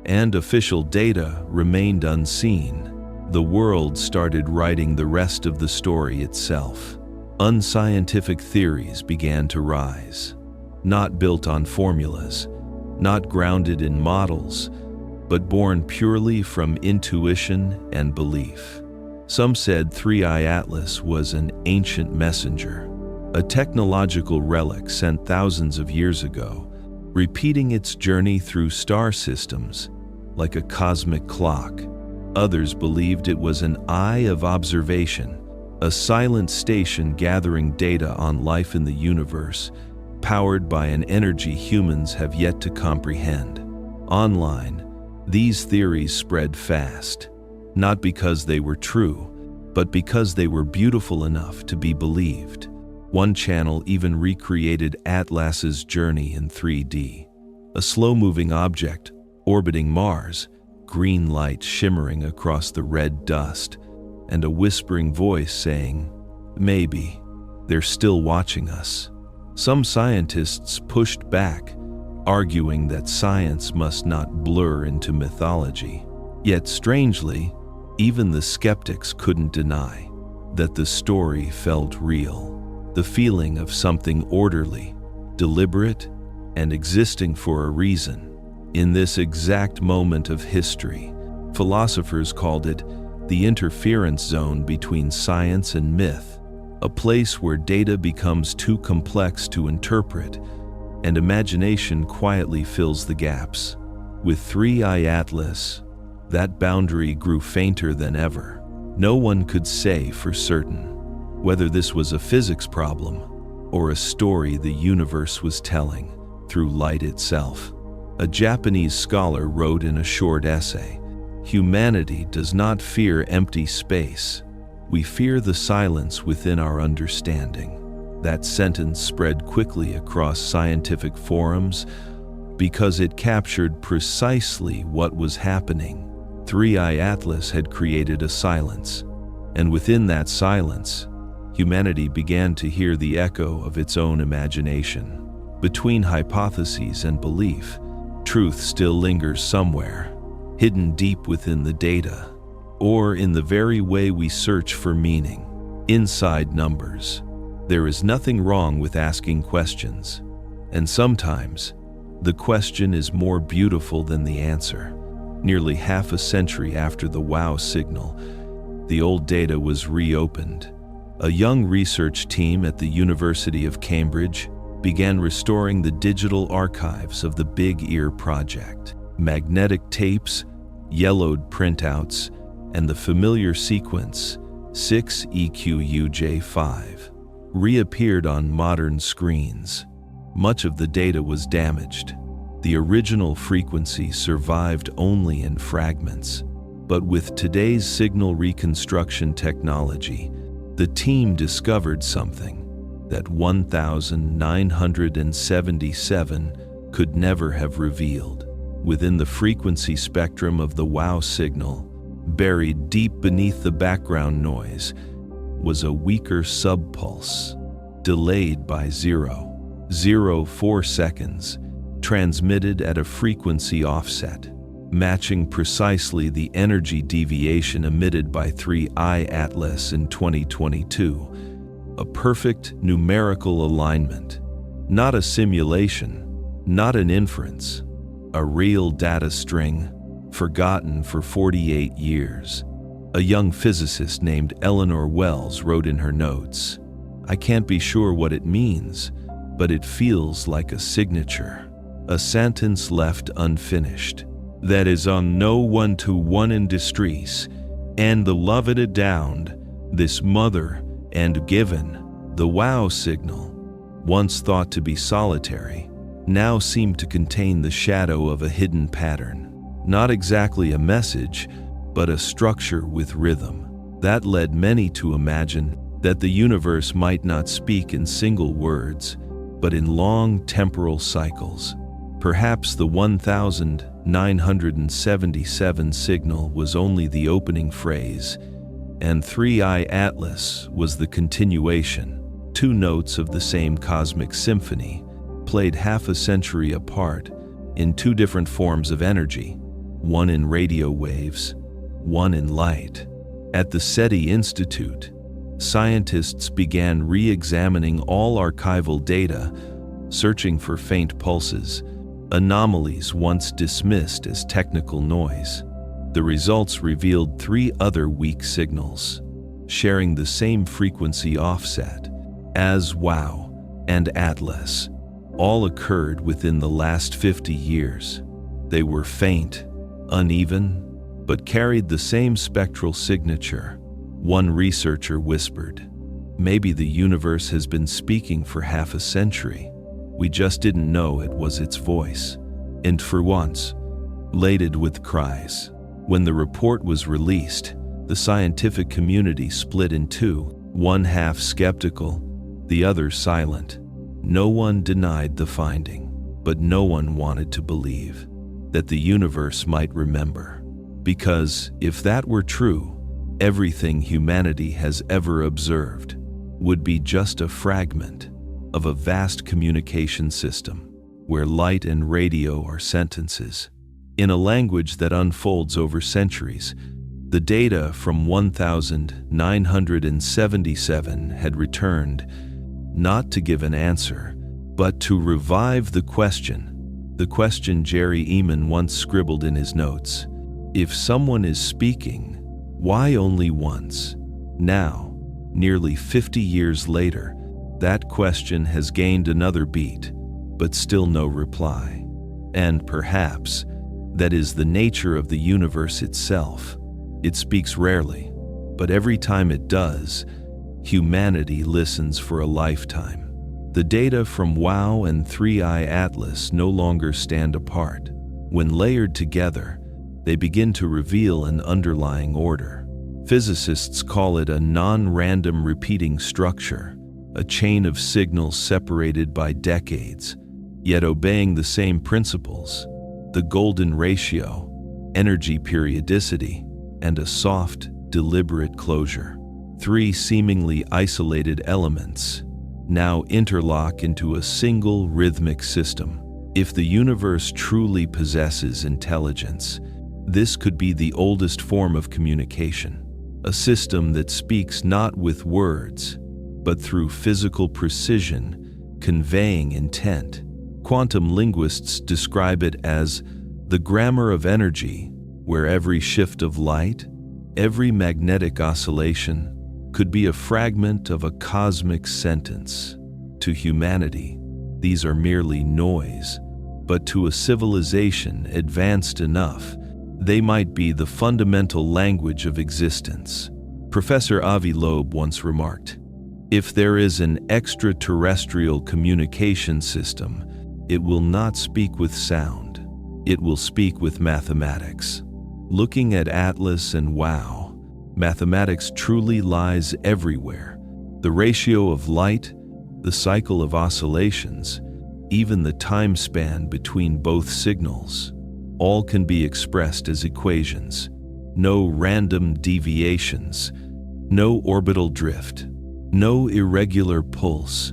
and official data remained unseen, the world started writing the rest of the story itself. Unscientific theories began to rise, not built on formulas, not grounded in models, but born purely from intuition and belief. Some said 3I Atlas was an ancient messenger, a technological relic sent thousands of years ago, repeating its journey through star systems like a cosmic clock. Others believed it was an eye of observation, a silent station gathering data on life in the universe, powered by an energy humans have yet to comprehend. Online, these theories spread fast, not because they were true, but because they were beautiful enough to be believed. One channel even recreated Atlas's journey in 3D. A slow-moving object orbiting Mars, green light shimmering across the red dust, and a whispering voice saying, "Maybe, they're still watching us." Some scientists pushed back, arguing that science must not blur into mythology. Yet strangely, even the skeptics couldn't deny that the story felt real. The feeling of something orderly, deliberate, and existing for a reason. In this exact moment of history, philosophers called it the interference zone between science and myth, a place where data becomes too complex to interpret and imagination quietly fills the gaps. With 3I Atlas, that boundary grew fainter than ever. No one could say for certain whether this was a physics problem or a story the universe was telling through light itself. A Japanese scholar wrote in a short essay, "Humanity does not fear empty space. We fear the silence within our understanding." That sentence spread quickly across scientific forums because it captured precisely what was happening. 3I Atlas had created a silence, and within that silence, humanity began to hear the echo of its own imagination. Between hypotheses and belief, truth still lingers somewhere, hidden deep within the data, or in the very way we search for meaning. Inside numbers, there is nothing wrong with asking questions, and sometimes the question is more beautiful than the answer. Nearly half a century after the WOW signal, the old data was reopened. A young research team at the University of Cambridge began restoring the digital archives of the Big Ear project. Magnetic tapes, yellowed printouts, and the familiar sequence 6EQUJ5 reappeared on modern screens. Much of the data was damaged. The original frequency survived only in fragments. But with today's signal reconstruction technology, the team discovered something that 1977 could never have revealed. Within the frequency spectrum of the WOW signal, buried deep beneath the background noise, was a weaker subpulse, delayed by 0.04 seconds, transmitted at a frequency offset, matching precisely the energy deviation emitted by 3I Atlas in 2022. A perfect numerical alignment, not a simulation, not an inference, a real data string, forgotten for 48 years. A young physicist named Eleanor Wells wrote in her notes, "I can't be sure what it means, but it feels like a signature, a sentence left unfinished. That is on no one-to-one industries, and the love it adowned, this mother and given." The WOW signal, once thought to be solitary, now seemed to contain the shadow of a hidden pattern. Not exactly a message, but a structure with rhythm. That led many to imagine that the universe might not speak in single words, but in long temporal cycles. Perhaps the 1977 signal was only the opening phrase, and 3I Atlas was the continuation. Two notes of the same cosmic symphony, played half a century apart, in two different forms of energy, one in radio waves, one in light. At the SETI Institute, scientists began re-examining all archival data, searching for faint pulses, anomalies once dismissed as technical noise. The results revealed three other weak signals, sharing the same frequency offset, as WOW and Atlas. All occurred within the last 50 years. They were faint, uneven, but carried the same spectral signature. One researcher whispered, "Maybe the universe has been speaking for half a century. We just didn't know it was its voice." And for once, elated with cries. When the report was released, The scientific community split in two, one half skeptical, the other silent. No one denied the finding, but no one wanted to believe that the universe might remember. Because if that were true, everything humanity has ever observed would be just a fragment of a vast communication system where light and radio are sentences. In a language that unfolds over centuries, the data from 1977 had returned, not to give an answer, but to revive the question Jerry Eman once scribbled in his notes. If someone is speaking, why only once? Now, nearly 50 years later, that question has gained another beat, but still no reply. And perhaps that is the nature of the universe itself. It speaks rarely, but every time it does, humanity listens for a lifetime. The data from WOW and 3I Atlas no longer stand apart. When layered together, they begin to reveal an underlying order. Physicists call it a non-random repeating structure, a chain of signals separated by decades, yet obeying the same principles: the golden ratio, energy periodicity, and a soft, deliberate closure. Three seemingly isolated elements now interlock into a single rhythmic system. If the universe truly possesses intelligence, this could be the oldest form of communication, a system that speaks not with words, but through physical precision, conveying intent. Quantum linguists describe it as the grammar of energy, where every shift of light, every magnetic oscillation, could be a fragment of a cosmic sentence. To humanity, these are merely noise, but to a civilization advanced enough, they might be the fundamental language of existence. Professor Avi Loeb once remarked, "If there is an extraterrestrial communication system, it will not speak with sound. It will speak with mathematics." Looking at Atlas and WOW, mathematics truly lies everywhere. The ratio of light, the cycle of oscillations, even the time span between both signals, all can be expressed as equations. No random deviations, no orbital drift, no irregular pulse,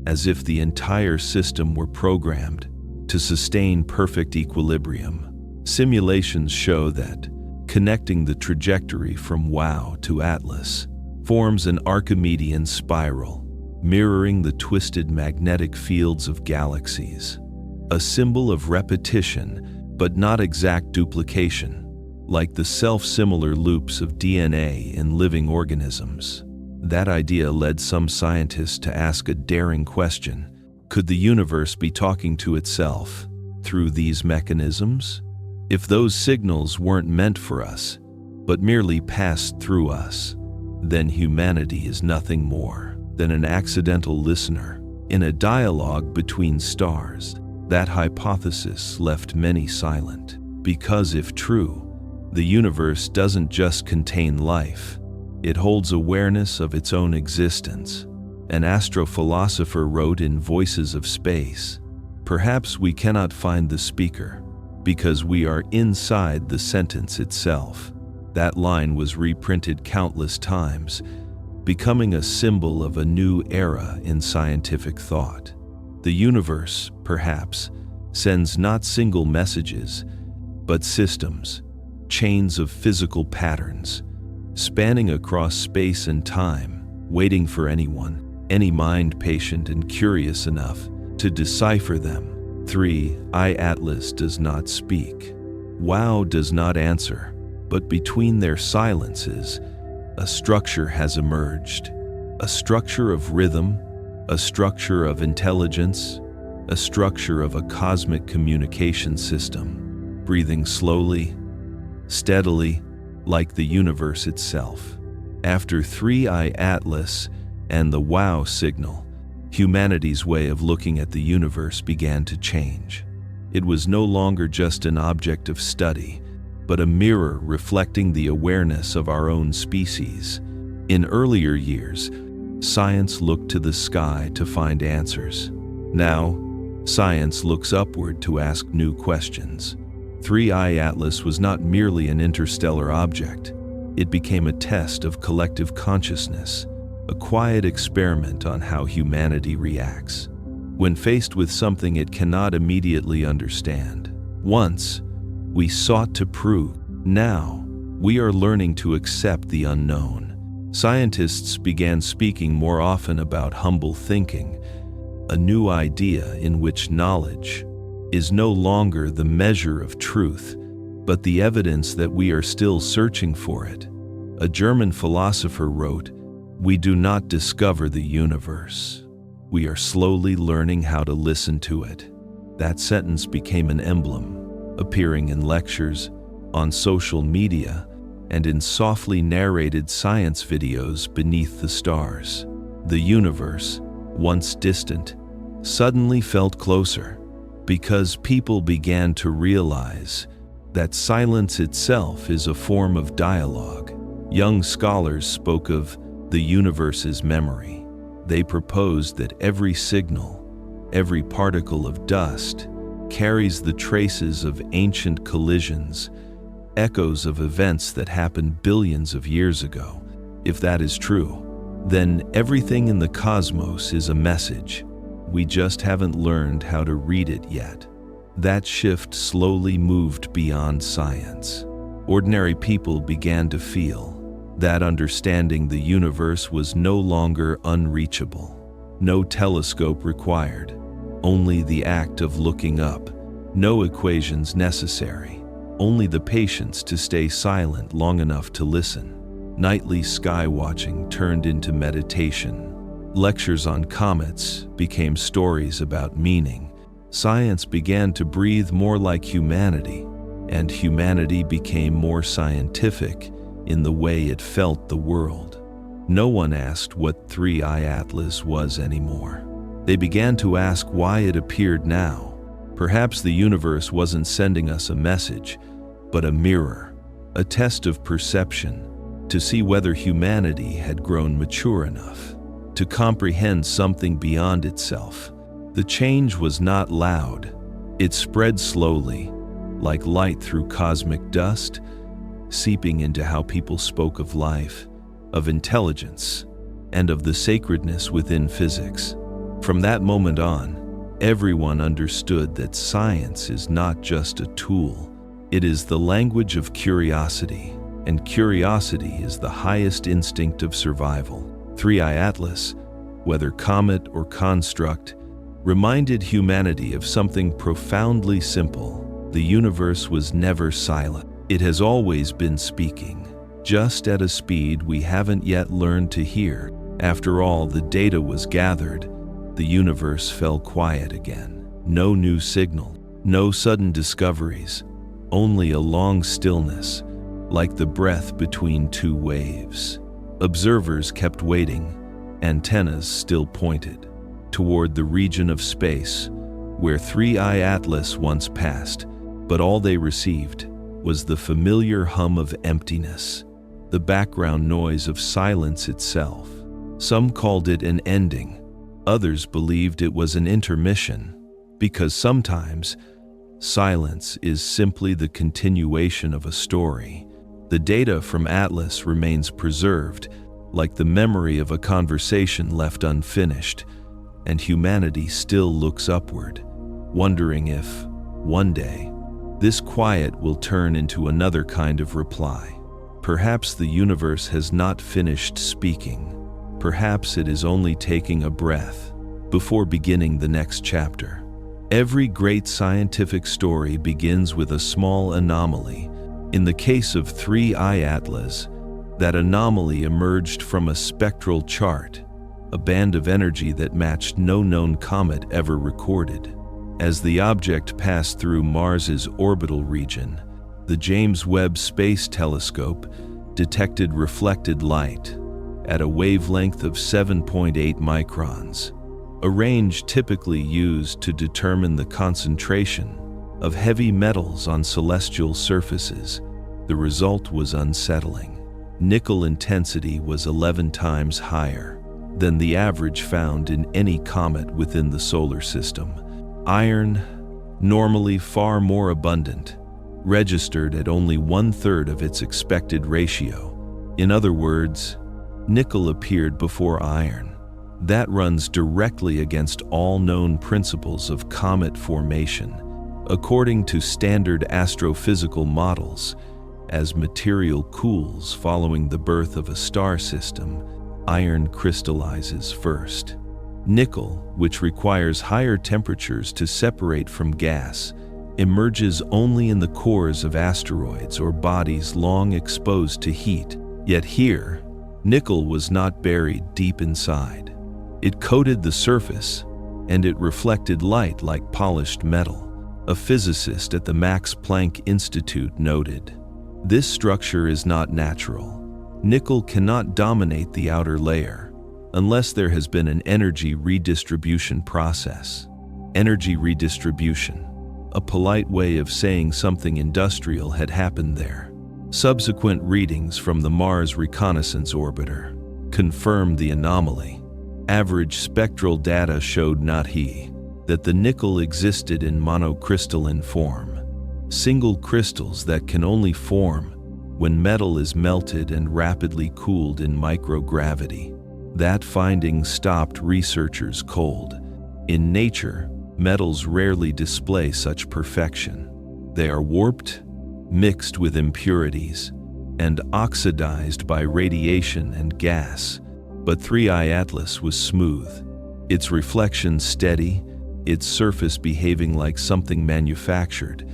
as if the entire system were programmed to sustain perfect equilibrium. Simulations show that connecting the trajectory from WOW to Atlas forms an Archimedean spiral, mirroring the twisted magnetic fields of galaxies. A symbol of repetition, but not exact duplication, like the self-similar loops of DNA in living organisms. That idea led some scientists to ask a daring question: could the universe be talking to itself through these mechanisms? If those signals weren't meant for us, but merely passed through us, then humanity is nothing more than an accidental listener in a dialogue between stars. That hypothesis left many silent, because if true, the universe doesn't just contain life, it holds awareness of its own existence. An astrophilosopher wrote in Voices of Space, "Perhaps we cannot find the speaker, because we are inside the sentence itself." That line was reprinted countless times, becoming a symbol of a new era in scientific thought. The universe, perhaps, sends not single messages, but systems, chains of physical patterns, spanning across space and time, waiting for anyone, any mind patient and curious enough to decipher them. 3I Atlas does not speak. WOW does not answer, but between their silences, a structure has emerged. A structure of rhythm, a structure of intelligence, a structure of a cosmic communication system, breathing slowly, steadily, like the universe itself. After 3I Atlas and the WOW signal, humanity's way of looking at the universe began to change. It was no longer just an object of study, but a mirror reflecting the awareness of our own species. In earlier years, science looked to the sky to find answers. Now, science looks upward to ask new questions. 3I Atlas was not merely an interstellar object. It became a test of collective consciousness, a quiet experiment on how humanity reacts when faced with something it cannot immediately understand. Once, we sought to prove. Now, we are learning to accept the unknown. Scientists began speaking more often about humble thinking, a new idea in which knowledge is no longer the measure of truth, but the evidence that we are still searching for it. A German philosopher wrote, "We do not discover the universe. We are slowly learning how to listen to it." That sentence became an emblem, appearing in lectures, on social media, and in softly narrated science videos beneath the stars. The universe, once distant, suddenly felt closer, because people began to realize that silence itself is a form of dialogue. Young scholars spoke of the universe's memory. They proposed that every signal, every particle of dust, carries the traces of ancient collisions, echoes of events that happened billions of years ago. If that is true, then everything in the cosmos is a message. We just haven't learned how to read it yet. That shift slowly moved beyond science. Ordinary people began to feel that understanding the universe was no longer unreachable. No telescope required, only the act of looking up. No equations necessary, only the patience to stay silent long enough to listen. Nightly sky watching turned into meditation. Lectures on comets became stories about meaning. Science began to breathe more like humanity, and humanity became more scientific in the way it felt the world. No one asked what 3I Atlas was anymore. They began to ask why it appeared now. Perhaps the universe wasn't sending us a message, but a mirror, a test of perception, to see whether humanity had grown mature enough to comprehend something beyond itself. The change was not loud. It spread slowly, like light through cosmic dust, seeping into how people spoke of life, of intelligence, and of the sacredness within physics. From that moment on, everyone understood that science is not just a tool. It is the language of curiosity, and curiosity is the highest instinct of survival. 3I Atlas, whether comet or construct, reminded humanity of something profoundly simple. The universe was never silent. It has always been speaking, just at a speed we haven't yet learned to hear. After all the data was gathered, the universe fell quiet again. No new signal, no sudden discoveries, only a long stillness, like the breath between two waves. Observers kept waiting, antennas still pointed toward the region of space where 3I Atlas once passed, but all they received was the familiar hum of emptiness, the background noise of silence itself. Some called it an ending, others believed it was an intermission, because sometimes silence is simply the continuation of a story. The data from Atlas remains preserved, like the memory of a conversation left unfinished, and humanity still looks upward, wondering if, one day, this quiet will turn into another kind of reply. Perhaps the universe has not finished speaking. Perhaps it is only taking a breath before beginning the next chapter. Every great scientific story begins with a small anomaly. In the case of 3I Atlas, that anomaly emerged from a spectral chart, a band of energy that matched no known comet ever recorded. As the object passed through Mars's orbital region, the James Webb Space Telescope detected reflected light at a wavelength of 7.8 microns, a range typically used to determine the concentration of heavy metals on celestial surfaces. The result was unsettling. Nickel intensity was 11 times higher than the average found in any comet within the solar system. Iron, normally far more abundant, registered at only 1/3 of its expected ratio. In other words, nickel appeared before iron. That runs directly against all known principles of comet formation. According to standard astrophysical models, as material cools following the birth of a star system, iron crystallizes first. Nickel, which requires higher temperatures to separate from gas, emerges only in the cores of asteroids or bodies long exposed to heat. Yet here, nickel was not buried deep inside. It coated the surface, and it reflected light like polished metal. A physicist at the Max Planck Institute noted, "This structure is not natural. Nickel cannot dominate the outer layer unless there has been an energy redistribution process." Energy redistribution, a polite way of saying something industrial had happened there. Subsequent readings from the Mars Reconnaissance Orbiter confirmed the anomaly. Average spectral data showed that the nickel existed in monocrystalline form, single crystals that can only form when metal is melted and rapidly cooled in microgravity. That finding stopped researchers cold. In nature, metals rarely display such perfection. They are warped, mixed with impurities, and oxidized by radiation and gas. But 3I Atlas was smooth, its reflection steady, its surface behaving like something manufactured.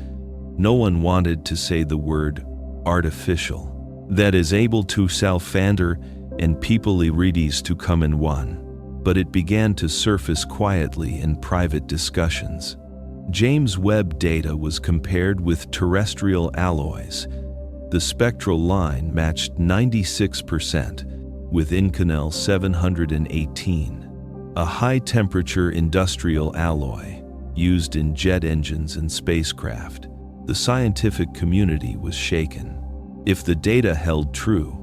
No one wanted to say the word artificial, that is able to salfander and people irides to come in one. But it began to surface quietly in private discussions. James Webb data was compared with terrestrial alloys. The spectral line matched 96% with Inconel 718, a high-temperature industrial alloy used in jet engines and spacecraft. The scientific community was shaken. If the data held true,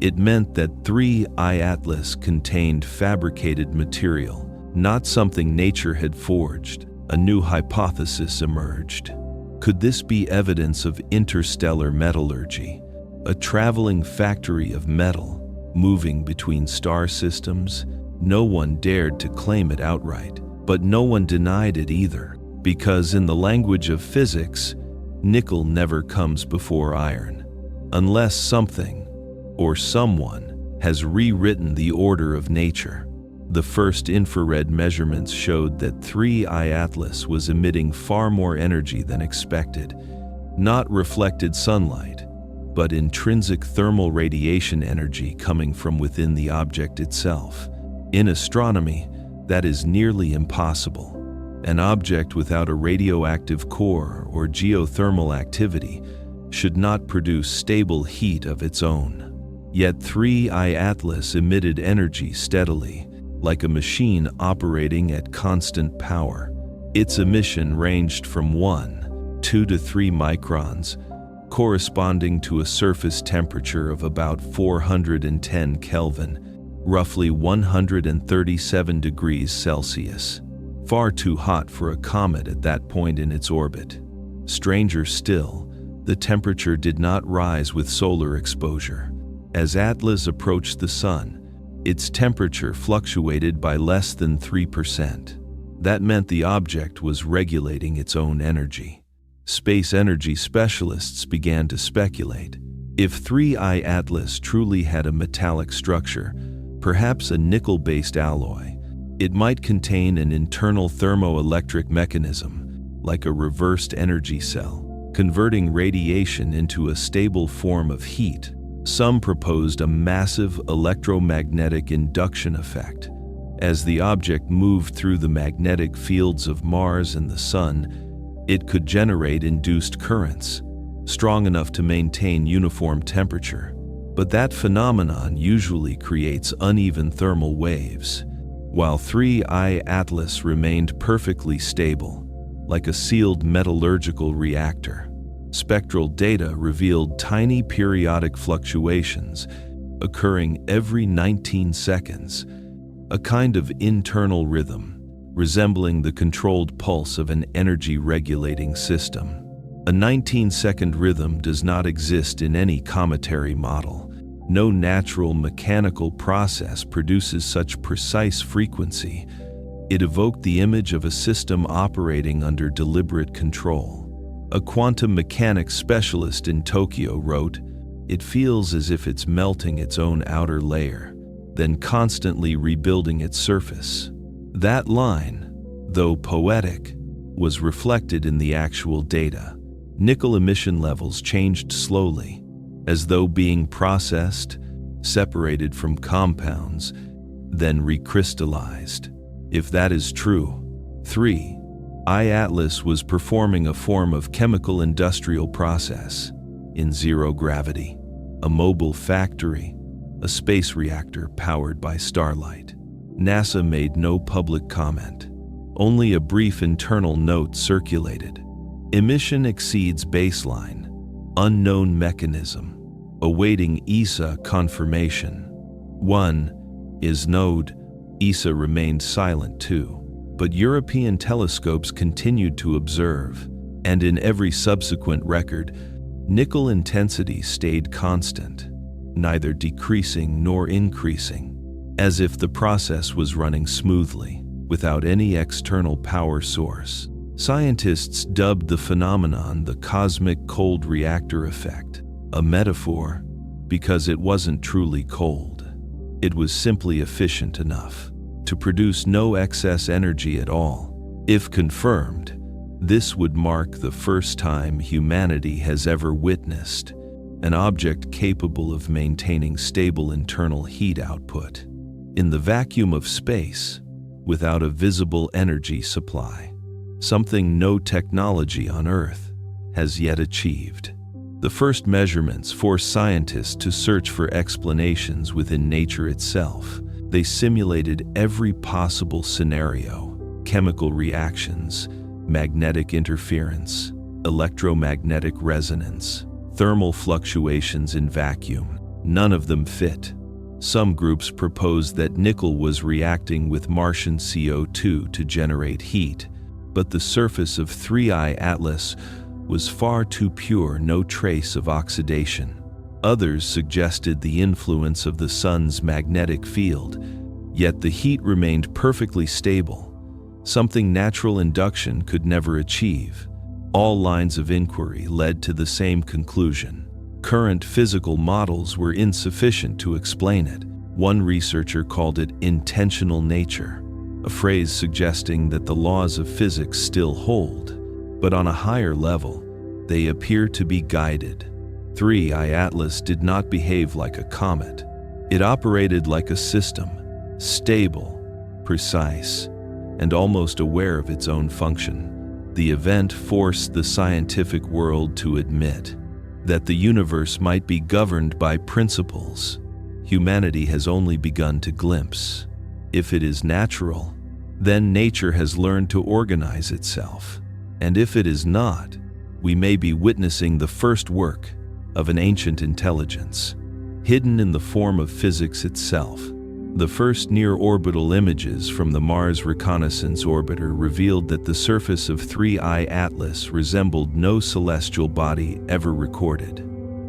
it meant that 3I Atlas contained fabricated material, not something nature had forged. A new hypothesis emerged. Could this be evidence of interstellar metallurgy, a traveling factory of metal moving between star systems? No one dared to claim it outright, but no one denied it either, because in the language of physics, nickel never comes before iron, unless something or someone has rewritten the order of nature. The first infrared measurements showed that 3I Atlas was emitting far more energy than expected, not reflected sunlight, but intrinsic thermal radiation energy coming from within the object itself. In astronomy, that is nearly impossible. An object without a radioactive core or geothermal activity should not produce stable heat of its own. Yet 3I Atlas emitted energy steadily, like a machine operating at constant power. Its emission ranged from 2 to 3 microns, corresponding to a surface temperature of about 410 Kelvin, roughly 137 degrees Celsius. Far too hot for a comet at that point in its orbit. Stranger still, the temperature did not rise with solar exposure. As Atlas approached the Sun, its temperature fluctuated by less than 3%. That meant the object was regulating its own energy. Space energy specialists began to speculate. If 3I Atlas truly had a metallic structure, perhaps a nickel-based alloy, it might contain an internal thermoelectric mechanism, like a reversed energy cell, converting radiation into a stable form of heat. Some proposed a massive electromagnetic induction effect. As the object moved through the magnetic fields of Mars and the Sun, it could generate induced currents, strong enough to maintain uniform temperature. But that phenomenon usually creates uneven thermal waves, while 3I Atlas remained perfectly stable, like a sealed metallurgical reactor. Spectral data revealed tiny periodic fluctuations occurring every 19 seconds, a kind of internal rhythm resembling the controlled pulse of an energy-regulating system. A 19-second rhythm does not exist in any cometary model. No natural mechanical process produces such precise frequency. It evoked the image of a system operating under deliberate control. A quantum mechanics specialist in Tokyo wrote, "It feels as if it's melting its own outer layer, then constantly rebuilding its surface." That line, though poetic, was reflected in the actual data. Nickel emission levels changed slowly, as though being processed, separated from compounds, then recrystallized. If that is true, 3I Atlas was performing a form of chemical industrial process in zero gravity, a mobile factory, a space reactor powered by starlight. NASA made no public comment. Only a brief internal note circulated. Emission exceeds baseline. Unknown mechanism. Awaiting ESA confirmation. 1 is node. ESA remained silent too. But European telescopes continued to observe, and in every subsequent record, nickel intensity stayed constant, neither decreasing nor increasing, as if the process was running smoothly, without any external power source. Scientists dubbed the phenomenon the cosmic cold reactor effect, a metaphor because it wasn't truly cold. It was simply efficient enough to produce no excess energy at all. If confirmed, this would mark the first time humanity has ever witnessed an object capable of maintaining stable internal heat output in the vacuum of space without a visible energy supply, something no technology on Earth has yet achieved. The first measurements forced scientists to search for explanations within nature itself. They simulated every possible scenario: chemical reactions, magnetic interference, electromagnetic resonance, thermal fluctuations in vacuum. None of them fit. Some groups proposed that nickel was reacting with Martian CO2 to generate heat, but the surface of 3I Atlas was far too pure, no trace of oxidation. Others suggested the influence of the sun's magnetic field, yet the heat remained perfectly stable, something natural induction could never achieve. All lines of inquiry led to the same conclusion. Current physical models were insufficient to explain it. One researcher called it intentional nature, a phrase suggesting that the laws of physics still hold, but on a higher level, they appear to be guided. 3I Atlas did not behave like a comet. It operated like a system, stable, precise, and almost aware of its own function. The event forced the scientific world to admit that the universe might be governed by principles humanity has only begun to glimpse. If it is natural, then nature has learned to organize itself. And if it is not, we may be witnessing the first work of an ancient intelligence, hidden in the form of physics itself. The first near-orbital images from the Mars Reconnaissance Orbiter revealed that the surface of 3I Atlas resembled no celestial body ever recorded.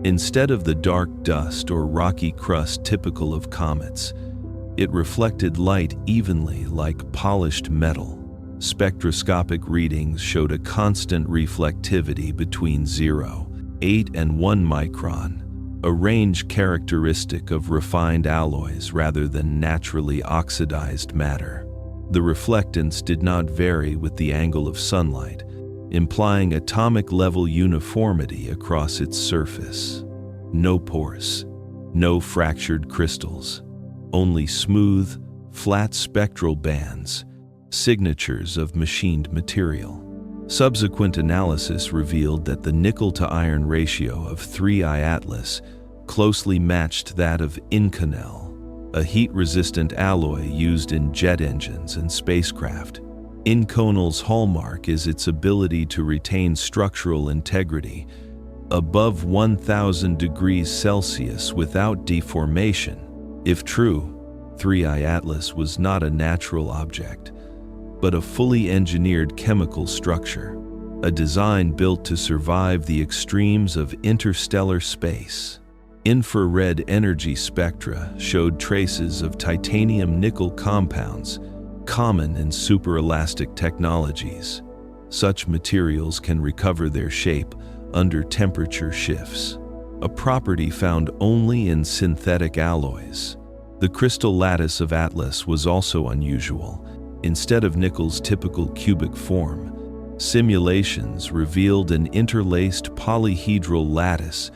Instead of the dark dust or rocky crust typical of comets, it reflected light evenly like polished metal. Spectroscopic readings showed a constant reflectivity between 0.8 and 1 micron, a range characteristic of refined alloys rather than naturally oxidized matter. The reflectance did not vary with the angle of sunlight, implying atomic-level uniformity across its surface. No pores, no fractured crystals, only smooth, flat spectral bands, signatures of machined material. Subsequent analysis revealed that the nickel-to-iron ratio of 3I Atlas closely matched that of Inconel, a heat-resistant alloy used in jet engines and spacecraft. Inconel's hallmark is its ability to retain structural integrity above 1000 degrees Celsius without deformation. If true, 3I Atlas was not a natural object, but a fully engineered chemical structure, a design built to survive the extremes of interstellar space. Infrared energy spectra showed traces of titanium-nickel compounds, common in superelastic technologies. Such materials can recover their shape under temperature shifts, a property found only in synthetic alloys. The crystal lattice of Atlas was also unusual. Instead of nickel's typical cubic form, simulations revealed an interlaced polyhedral lattice,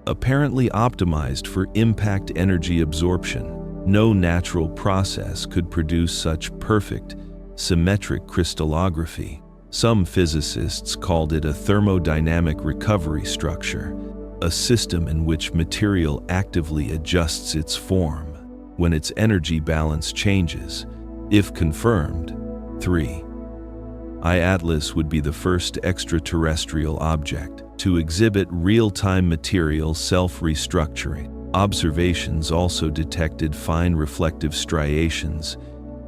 apparently optimized for impact energy absorption. No natural process could produce such perfect, symmetric crystallography. Some physicists called it a thermodynamic recovery structure, a system in which material actively adjusts its form when its energy balance changes. If confirmed, 3I Atlas would be the first extraterrestrial object to exhibit real-time material self-restructuring. Observations also detected fine reflective striations,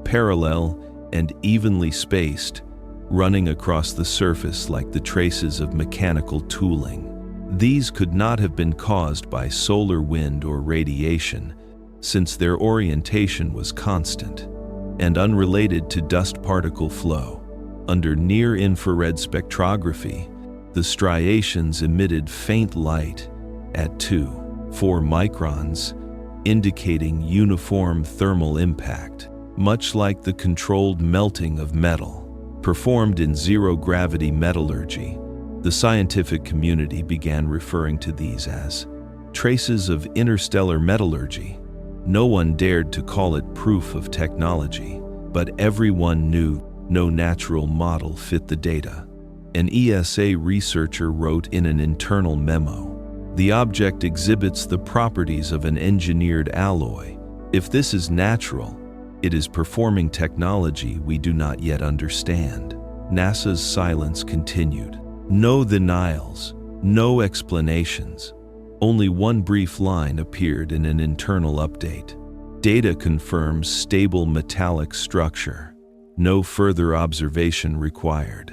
parallel and evenly spaced, running across the surface like the traces of mechanical tooling. These could not have been caused by solar wind or radiation, since their orientation was constant and unrelated to dust particle flow. Under near-infrared spectrography, the striations emitted faint light at 2-4 microns, indicating uniform thermal impact, much like the controlled melting of metal performed in zero-gravity metallurgy. The scientific community began referring to these as traces of interstellar metallurgy. No one dared to call it proof of technology, but everyone knew no natural model fit the data. An ESA researcher wrote in an internal memo, "The object exhibits the properties of an engineered alloy. If this is natural, it is performing technology we do not yet understand." NASA's silence continued. No denials, no explanations. Only one brief line appeared in an internal update. Data confirms stable metallic structure. No further observation required.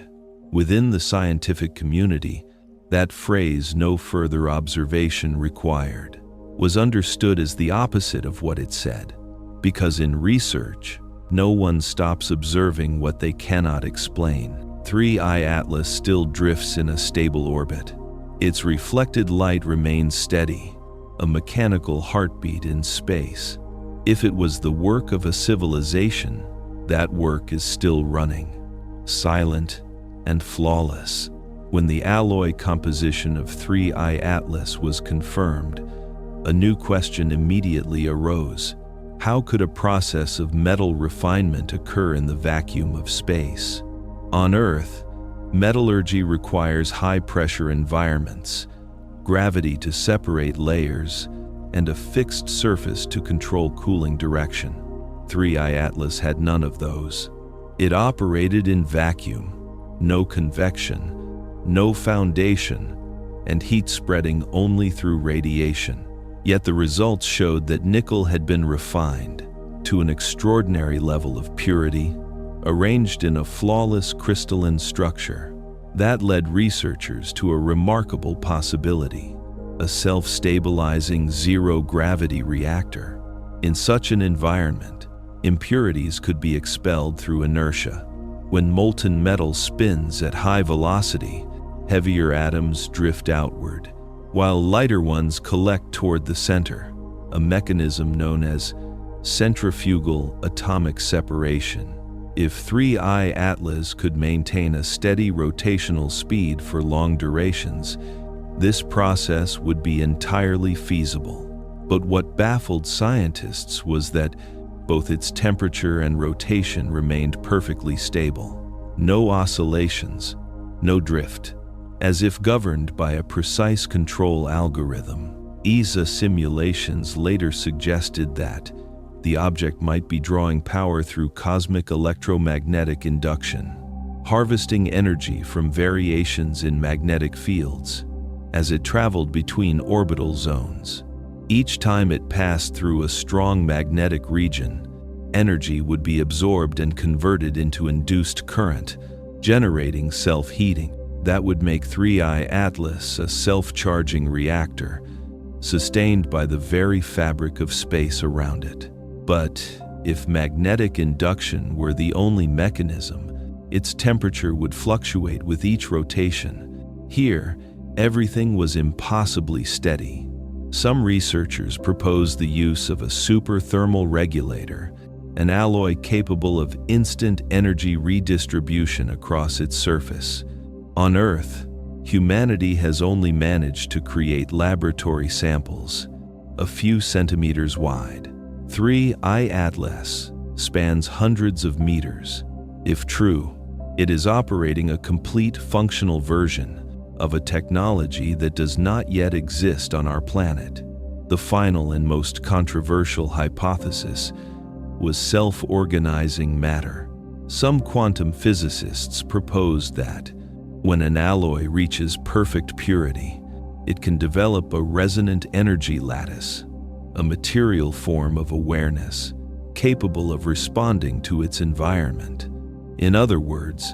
Within the scientific community, that phrase, "no further observation required," was understood as the opposite of what it said. Because in research, no one stops observing what they cannot explain. 3I Atlas still drifts in a stable orbit. Its reflected light remains steady, a mechanical heartbeat in space. If it was the work of a civilization, that work is still running, silent and flawless. When the alloy composition of 3I Atlas was confirmed, a new question immediately arose. How could a process of metal refinement occur in the vacuum of space? On Earth, metallurgy requires high-pressure environments, gravity to separate layers, and a fixed surface to control cooling direction. 3I Atlas had none of those. It operated in vacuum, no convection, no foundation, and heat spreading only through radiation. Yet the results showed that nickel had been refined to an extraordinary level of purity, arranged in a flawless crystalline structure. That led researchers to a remarkable possibility: a self-stabilizing zero-gravity reactor. In such an environment, impurities could be expelled through inertia. When molten metal spins at high velocity, heavier atoms drift outward, while lighter ones collect toward the center, a mechanism known as centrifugal atomic separation. If 3I Atlas could maintain a steady rotational speed for long durations, this process would be entirely feasible. But what baffled scientists was that both its temperature and rotation remained perfectly stable. No oscillations, no drift. As if governed by a precise control algorithm. ESA simulations later suggested that the object might be drawing power through cosmic electromagnetic induction, harvesting energy from variations in magnetic fields. as it traveled between orbital zones. Each time it passed through a strong magnetic region, energy would be absorbed and converted into induced current, generating self-heating. That would make 3I Atlas a self-charging reactor, sustained by the very fabric of space around it. But if magnetic induction were the only mechanism, its temperature would fluctuate with each rotation. Here, everything was impossibly steady. Some researchers proposed the use of a super thermal regulator, an alloy capable of instant energy redistribution across its surface. On Earth, humanity has only managed to create laboratory samples, a few centimeters wide. 3I Atlas spans hundreds of meters. If true, it is operating a complete functional version of a technology that does not yet exist on our planet. The final and most controversial hypothesis was self-organizing matter. Some quantum physicists proposed that when an alloy reaches perfect purity, it can develop a resonant energy lattice, a material form of awareness capable of responding to its environment. In other words,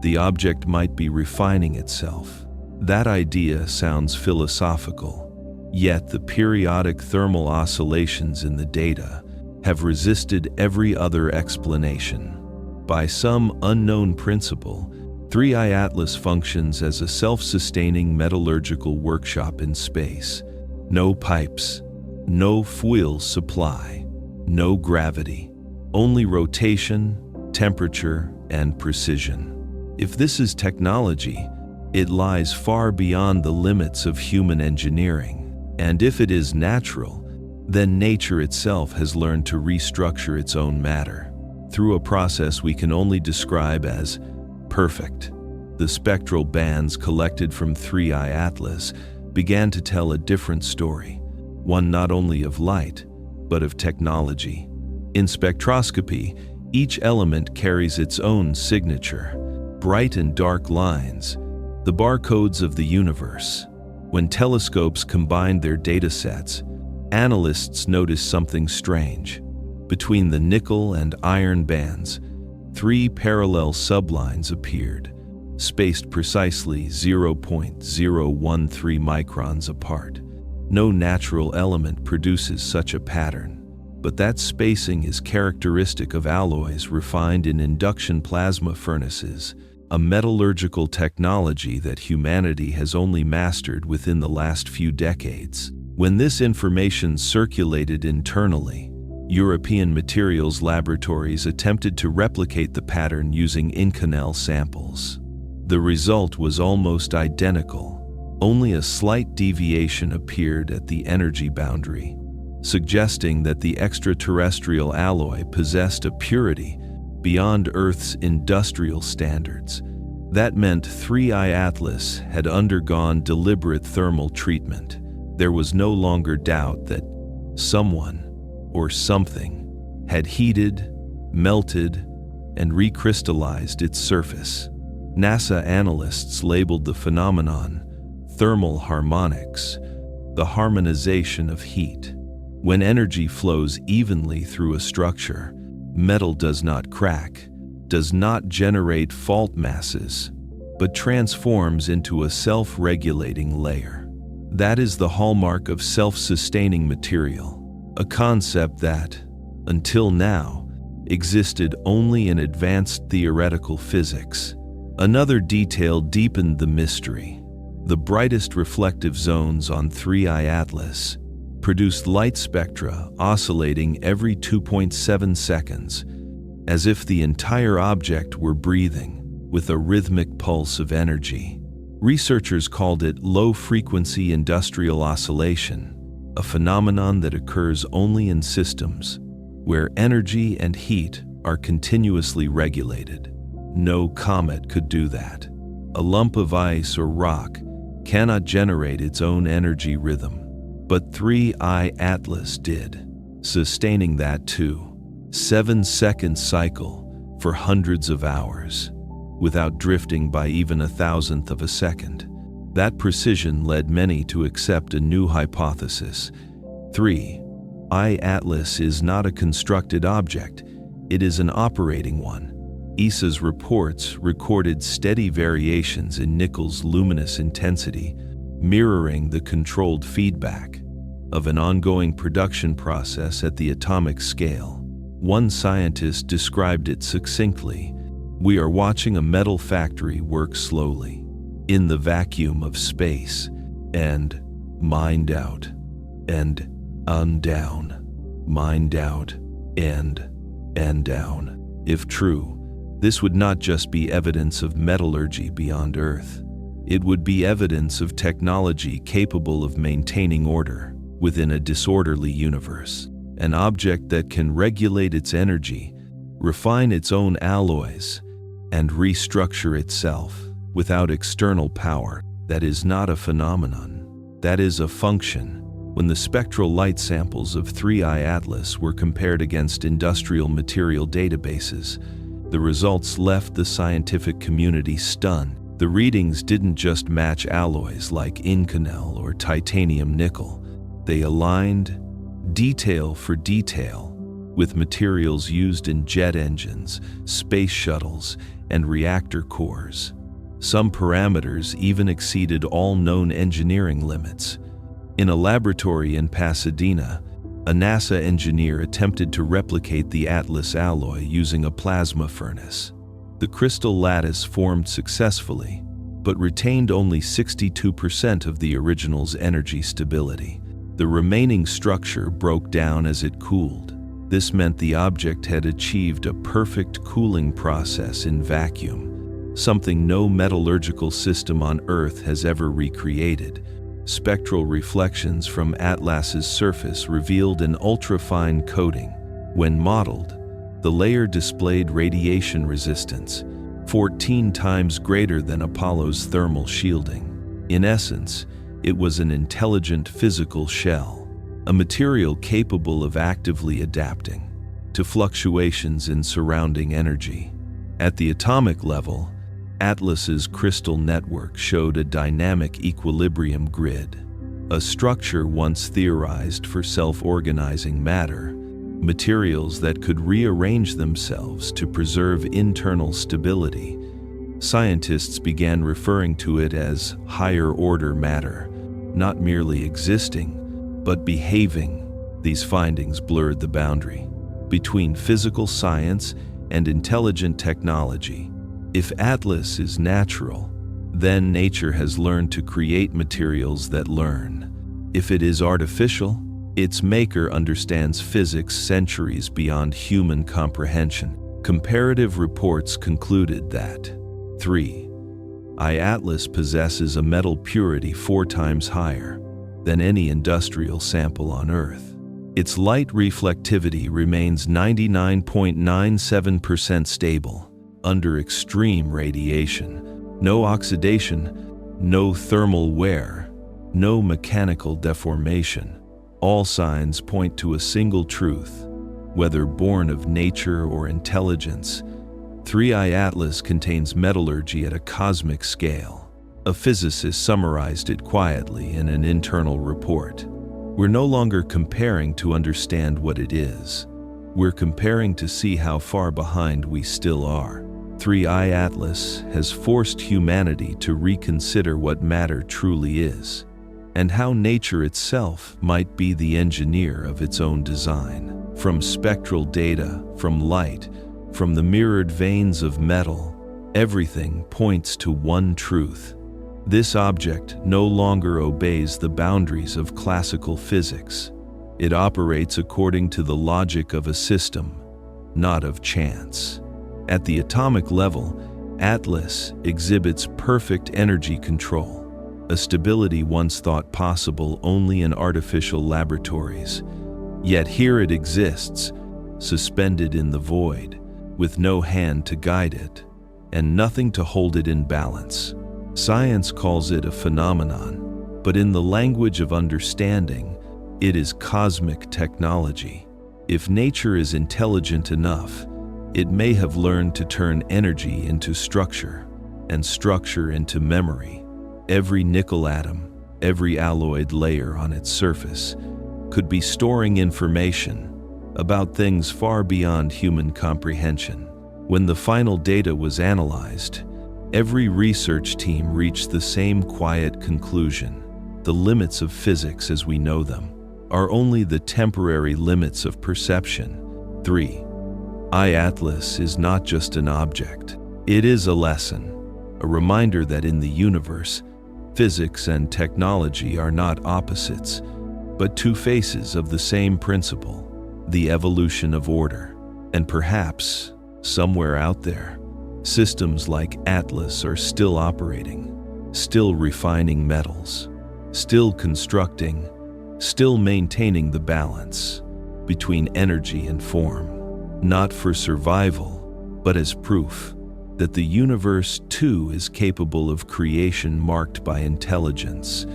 the object might be refining itself. That idea sounds philosophical, yet the periodic thermal oscillations in the data have resisted every other explanation. By some unknown principle, 3I Atlas functions as a self-sustaining metallurgical workshop in space. No pipes, no fuel supply, no gravity, only rotation, temperature, and precision. If this is technology, it lies far beyond the limits of human engineering. And if it is natural, then nature itself has learned to restructure its own matter through a process we can only describe as perfect. The spectral bands collected from 3I Atlas began to tell a different story, one not only of light, but of technology. In spectroscopy, each element carries its own signature, bright and dark lines, the barcodes of the universe. When telescopes combined their datasets, analysts noticed something strange. Between the nickel and iron bands, 3 parallel sublines appeared, spaced precisely 0.013 microns apart. No natural element produces such a pattern, but that spacing is characteristic of alloys refined in induction plasma furnaces, a metallurgical technology that humanity has only mastered within the last few decades. When this information circulated internally, European materials laboratories attempted to replicate the pattern using Inconel samples. The result was almost identical. Only a slight deviation appeared at the energy boundary, suggesting that the extraterrestrial alloy possessed a purity beyond Earth's industrial standards. That meant 3I Atlas had undergone deliberate thermal treatment. There was no longer doubt that someone or something had heated, melted, and recrystallized its surface. NASA analysts labeled the phenomenon thermal harmonics, the harmonization of heat. When energy flows evenly through a structure, metal does not crack, does not generate fault masses, but transforms into a self-regulating layer. That is the hallmark of self-sustaining material, a concept that, until now, existed only in advanced theoretical physics. Another detail deepened the mystery. The brightest reflective zones on 3I Atlas produced light spectra oscillating every 2.7 seconds, as if the entire object were breathing with a rhythmic pulse of energy. Researchers called it low-frequency industrial oscillation, a phenomenon that occurs only in systems where energy and heat are continuously regulated. No comet could do that. A lump of ice or rock cannot generate its own energy rhythm, but 3I Atlas did, sustaining that 7-second cycle for hundreds of hours, without drifting by even 1,000th of a second. That precision led many to accept a new hypothesis. 3. I-Atlas is not a constructed object, it is an operating one. ESA's reports recorded steady variations in nickel's luminous intensity, mirroring the controlled feedback of an ongoing production process at the atomic scale. One scientist described it succinctly: "We are watching a metal factory work slowly, in the vacuum of space, and mined out, and undown, mined out, and down." If true, this would not just be evidence of metallurgy beyond Earth. It would be evidence of technology capable of maintaining order within a disorderly universe. An object that can regulate its energy, refine its own alloys, and restructure itself without external power. That is not a phenomenon. That is a function. When the spectral light samples of 3I-Atlas were compared against industrial material databases, the results left the scientific community stunned. The readings didn't just match alloys like Inconel or titanium nickel. They aligned, detail for detail, with materials used in jet engines, space shuttles, and reactor cores. Some parameters even exceeded all known engineering limits. In a laboratory in Pasadena, a NASA engineer attempted to replicate the Atlas alloy using a plasma furnace. The crystal lattice formed successfully, but retained only 62% of the original's energy stability. The remaining structure broke down as it cooled. This meant the object had achieved a perfect cooling process in vacuum, something no metallurgical system on Earth has ever recreated. Spectral reflections from Atlas's surface revealed an ultra-fine coating. When modeled, the layer displayed radiation resistance, 14 times greater than Apollo's thermal shielding. In essence, it was an intelligent physical shell, a material capable of actively adapting to fluctuations in surrounding energy. At the atomic level, Atlas's crystal network showed a dynamic equilibrium grid, a structure once theorized for self-organizing matter, materials that could rearrange themselves to preserve internal stability. Scientists began referring to it as higher-order matter, not merely existing, but behaving. These findings blurred the boundary between physical science and intelligent technology. If Atlas is natural, then nature has learned to create materials that learn. If it is artificial, its maker understands physics centuries beyond human comprehension. Comparative reports concluded that 3I-Atlas possesses a metal purity 4 times higher than any industrial sample on Earth. Its light reflectivity remains 99.97% stable under extreme radiation. No oxidation, no thermal wear, no mechanical deformation. All signs point to a single truth, whether born of nature or intelligence. 3I-Atlas contains metallurgy at a cosmic scale. A physicist summarized it quietly in an internal report. We're no longer comparing to understand what it is. We're comparing to see how far behind we still are. 3I-Atlas has forced humanity to reconsider what matter truly is, and how nature itself might be the engineer of its own design. From spectral data, from light, from the mirrored veins of metal, everything points to one truth. This object no longer obeys the boundaries of classical physics. It operates according to the logic of a system, not of chance. At the atomic level, Atlas exhibits perfect energy control, a stability once thought possible only in artificial laboratories. Yet here it exists, suspended in the void, with no hand to guide it, and nothing to hold it in balance. Science calls it a phenomenon, but in the language of understanding, it is cosmic technology. If nature is intelligent enough, it may have learned to turn energy into structure, and structure into memory. Every nickel atom, every alloyed layer on its surface, could be storing information about things far beyond human comprehension. When the final data was analyzed, every research team reached the same quiet conclusion: the limits of physics as we know them are only the temporary limits of perception. 3. Atlas is not just an object. It is a lesson, a reminder that in the universe, physics and technology are not opposites, but two faces of the same principle: the evolution of order. And perhaps, somewhere out there, systems like Atlas are still operating, still refining metals, still constructing, still maintaining the balance between energy and form, not for survival, but as proof that the universe too is capable of creation marked by intelligence.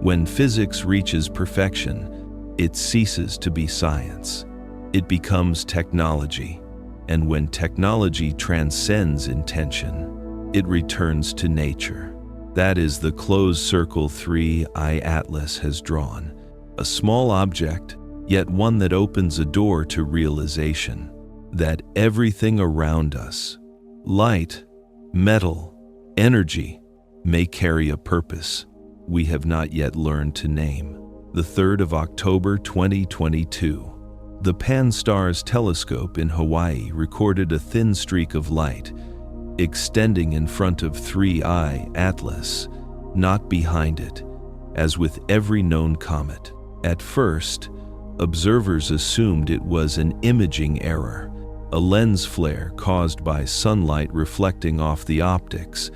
When physics reaches perfection, it ceases to be science. It becomes technology. And when technology transcends intention, it returns to nature. That is the closed circle 3 Atlas has drawn. A small object, yet one that opens a door to realization that everything around us, light, metal, energy, may carry a purpose we have not yet learned to name. The 3rd of October 2022. The Pan-STARRS telescope in Hawaii recorded a thin streak of light extending in front of 3I Atlas, not behind it, as with every known comet. At first, observers assumed it was an imaging error, a lens flare caused by sunlight reflecting off the optics,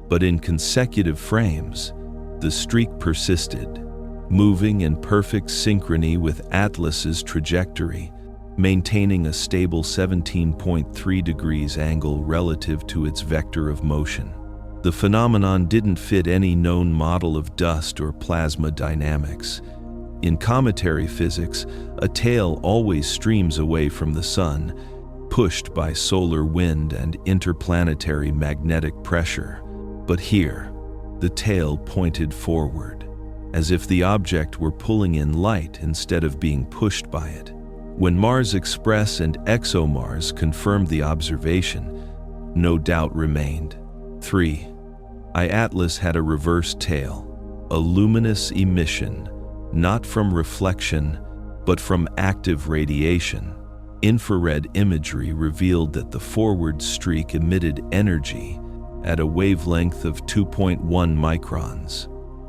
but in consecutive frames, the streak persisted, moving in perfect synchrony with Atlas's trajectory, maintaining a stable 17.3 degrees angle relative to its vector of motion. The phenomenon didn't fit any known model of dust or plasma dynamics. In cometary physics, a tail always streams away from the sun, pushed by solar wind and interplanetary magnetic pressure. But here, the tail pointed forward, as if the object were pulling in light instead of being pushed by it. When Mars Express and ExoMars confirmed the observation, no doubt remained. 3. Atlas had a reverse tail, a luminous emission, not from reflection, but from active radiation. Infrared imagery revealed that the forward streak emitted energy at a wavelength of 2.1 microns,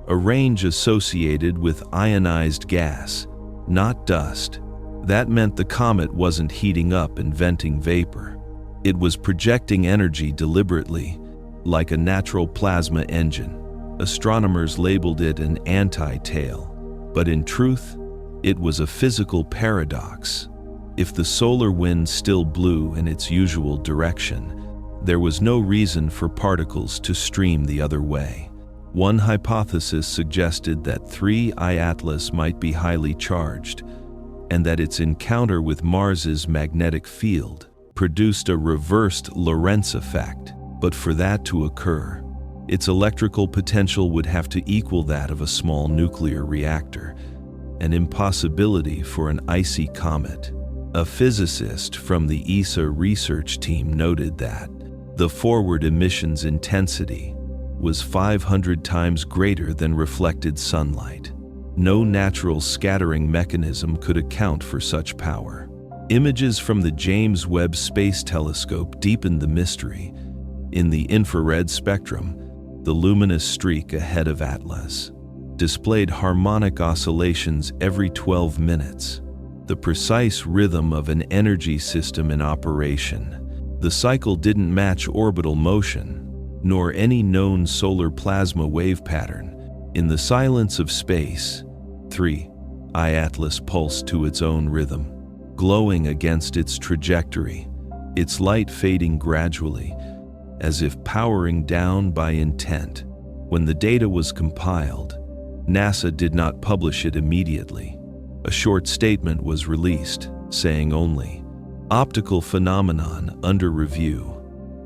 a range associated with ionized gas, not dust. That meant the comet wasn't heating up and venting vapor. It was projecting energy deliberately, like a natural plasma engine. Astronomers labeled it an anti-tail, but in truth, it was a physical paradox. If the solar wind still blew in its usual direction, there was no reason for particles to stream the other way. One hypothesis suggested that 3I Atlas might be highly charged, and that its encounter with Mars's magnetic field produced a reversed Lorentz effect. But for that to occur, its electrical potential would have to equal that of a small nuclear reactor, an impossibility for an icy comet. A physicist from the ESA research team noted that the forward emissions intensity was 500 times greater than reflected sunlight. No natural scattering mechanism could account for such power. Images from the James Webb Space Telescope deepened the mystery. In the infrared spectrum, the luminous streak ahead of Atlas displayed harmonic oscillations every 12 minutes, the precise rhythm of an energy system in operation. The cycle didn't match orbital motion, nor any known solar plasma wave pattern. In the silence of space, 3I Atlas pulsed to its own rhythm, glowing against its trajectory, its light fading gradually, as if powering down by intent. When the data was compiled, NASA did not publish it immediately. A short statement was released, saying only, "Optical phenomenon under review.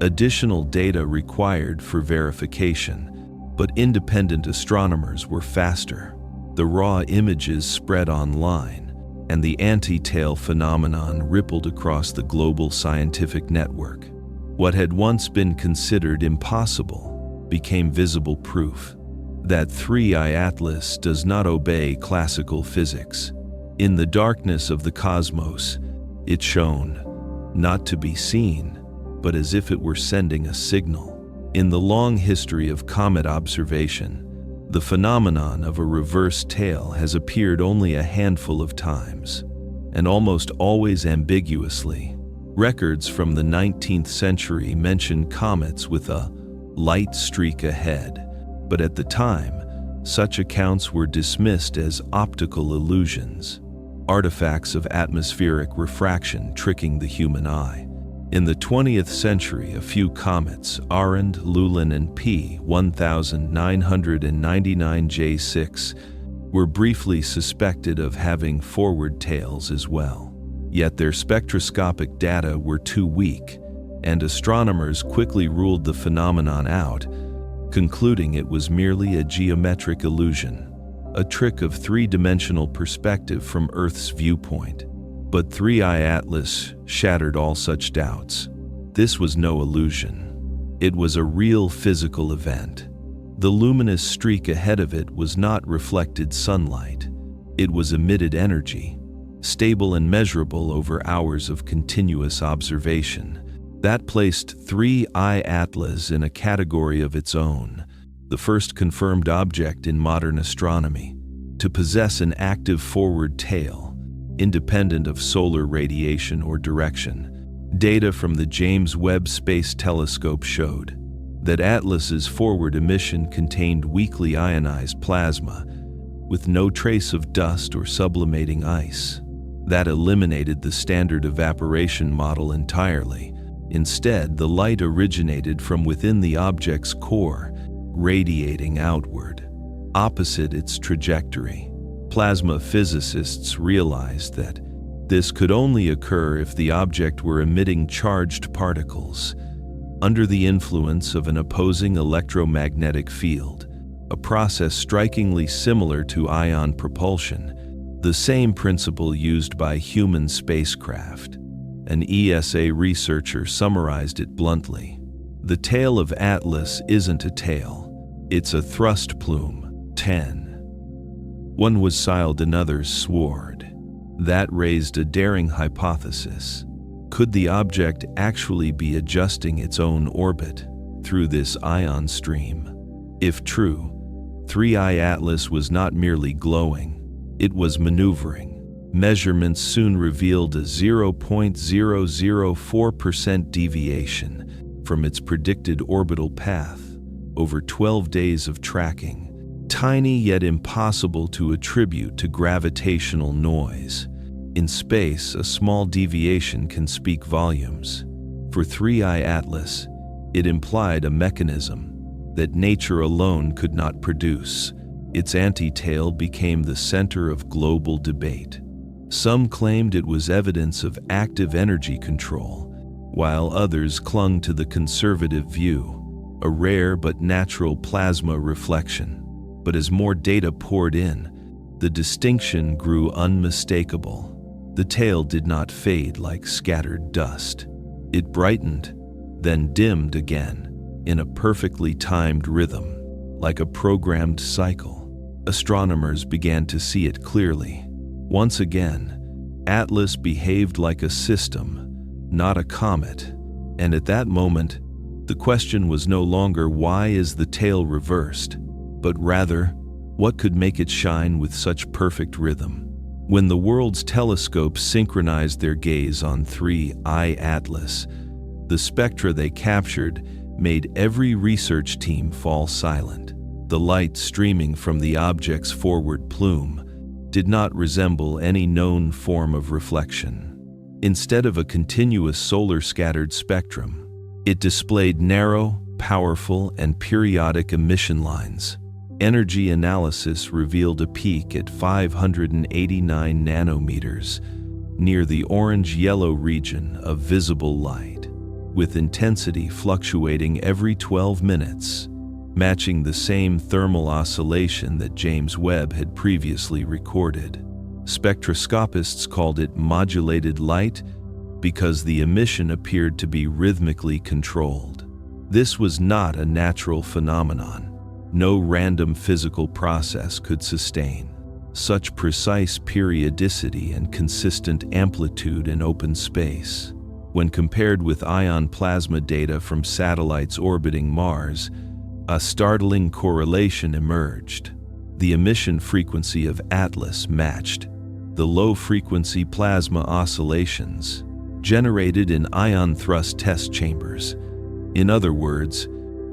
Additional data required for verification." But independent astronomers were faster. The raw images spread online, and the anti-tail phenomenon rippled across the global scientific network. What had once been considered impossible became visible proof that 3I Atlas does not obey classical physics. In the darkness of the cosmos, it shone, not to be seen, but as if it were sending a signal. In the long history of comet observation, the phenomenon of a reverse tail has appeared only a handful of times, and almost always ambiguously. Records from the 19th century mention comets with a light streak ahead, but at the time, such accounts were dismissed as optical illusions, artifacts of atmospheric refraction tricking the human eye. In the 20th century, a few comets, Arend, Lulin, and P 1999J6, were briefly suspected of having forward tails as well. Yet their spectroscopic data were too weak, and astronomers quickly ruled the phenomenon out, concluding it was merely a geometric illusion, a trick of three-dimensional perspective from Earth's viewpoint. But 3I Atlas shattered all such doubts. This was no illusion. It was a real physical event. The luminous streak ahead of it was not reflected sunlight. It was emitted energy, stable and measurable over hours of continuous observation. That placed 3I Atlas in a category of its own, the first confirmed object in modern astronomy to possess an active forward tail, independent of solar radiation or direction. Data from the James Webb Space Telescope showed that Atlas's forward emission contained weakly ionized plasma, with no trace of dust or sublimating ice. That eliminated the standard evaporation model entirely. Instead, the light originated from within the object's core, radiating outward, opposite its trajectory. Plasma physicists realized that this could only occur if the object were emitting charged particles under the influence of an opposing electromagnetic field, a process strikingly similar to ion propulsion, the same principle used by human spacecraft. An ESA researcher summarized it bluntly: "The tail of Atlas isn't a tail, it's a thrust plume." 10. One was siled and others swore. That raised a daring hypothesis. Could the object actually be adjusting its own orbit through this ion stream? If true, 3I Atlas was not merely glowing, it was maneuvering. Measurements soon revealed a 0.004% deviation from its predicted orbital path over 12 days of tracking. Tiny yet impossible to attribute to gravitational noise. In space, a small deviation can speak volumes. For 3I Atlas, it implied a mechanism that nature alone could not produce. Its anti-tail became the center of global debate. Some claimed it was evidence of active energy control, while others clung to the conservative view, a rare but natural plasma reflection. But as more data poured in, the distinction grew unmistakable. The tail did not fade like scattered dust. It brightened, then dimmed again, in a perfectly timed rhythm, like a programmed cycle. Astronomers began to see it clearly. Once again, Atlas behaved like a system, not a comet. And at that moment, the question was no longer why is the tail reversed, but rather, what could make it shine with such perfect rhythm? When the world's telescopes synchronized their gaze on 3I Atlas, the spectra they captured made every research team fall silent. The light streaming from the object's forward plume did not resemble any known form of reflection. Instead of a continuous solar-scattered spectrum, it displayed narrow, powerful, and periodic emission lines. Energy analysis revealed a peak at 589 nanometers, near the orange-yellow region of visible light, with intensity fluctuating every 12 minutes. matching the same thermal oscillation that James Webb had previously recorded. Spectroscopists called it modulated light because the emission appeared to be rhythmically controlled. This was not a natural phenomenon. No random physical process could sustain such precise periodicity and consistent amplitude in open space. When compared with ion plasma data from satellites orbiting Mars, a startling correlation emerged. The emission frequency of Atlas matched the low-frequency plasma oscillations generated in ion thrust test chambers. In other words,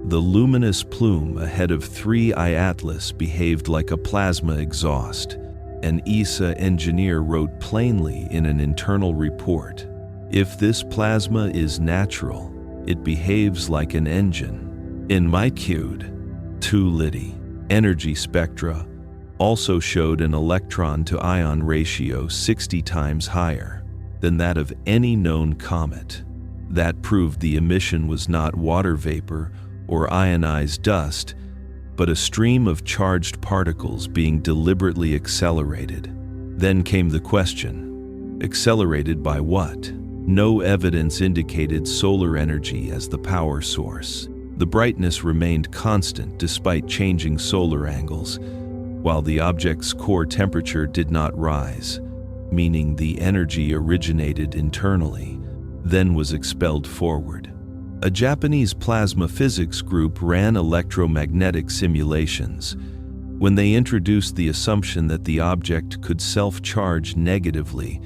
the luminous plume ahead of 3I Atlas behaved like a plasma exhaust. An ESA engineer wrote plainly in an internal report, "If this plasma is natural, it behaves like an engine." In my queued 2 Liddy energy spectra also showed an electron-to-ion ratio 60 times higher than that of any known comet. That proved the emission was not water vapor or ionized dust, but a stream of charged particles being deliberately accelerated. Then came the question, accelerated by what? No evidence indicated solar energy as the power source. The brightness remained constant despite changing solar angles, while the object's core temperature did not rise, meaning the energy originated internally, then was expelled forward. A Japanese plasma physics group ran electromagnetic simulations. When they introduced the assumption that the object could self-charge negatively,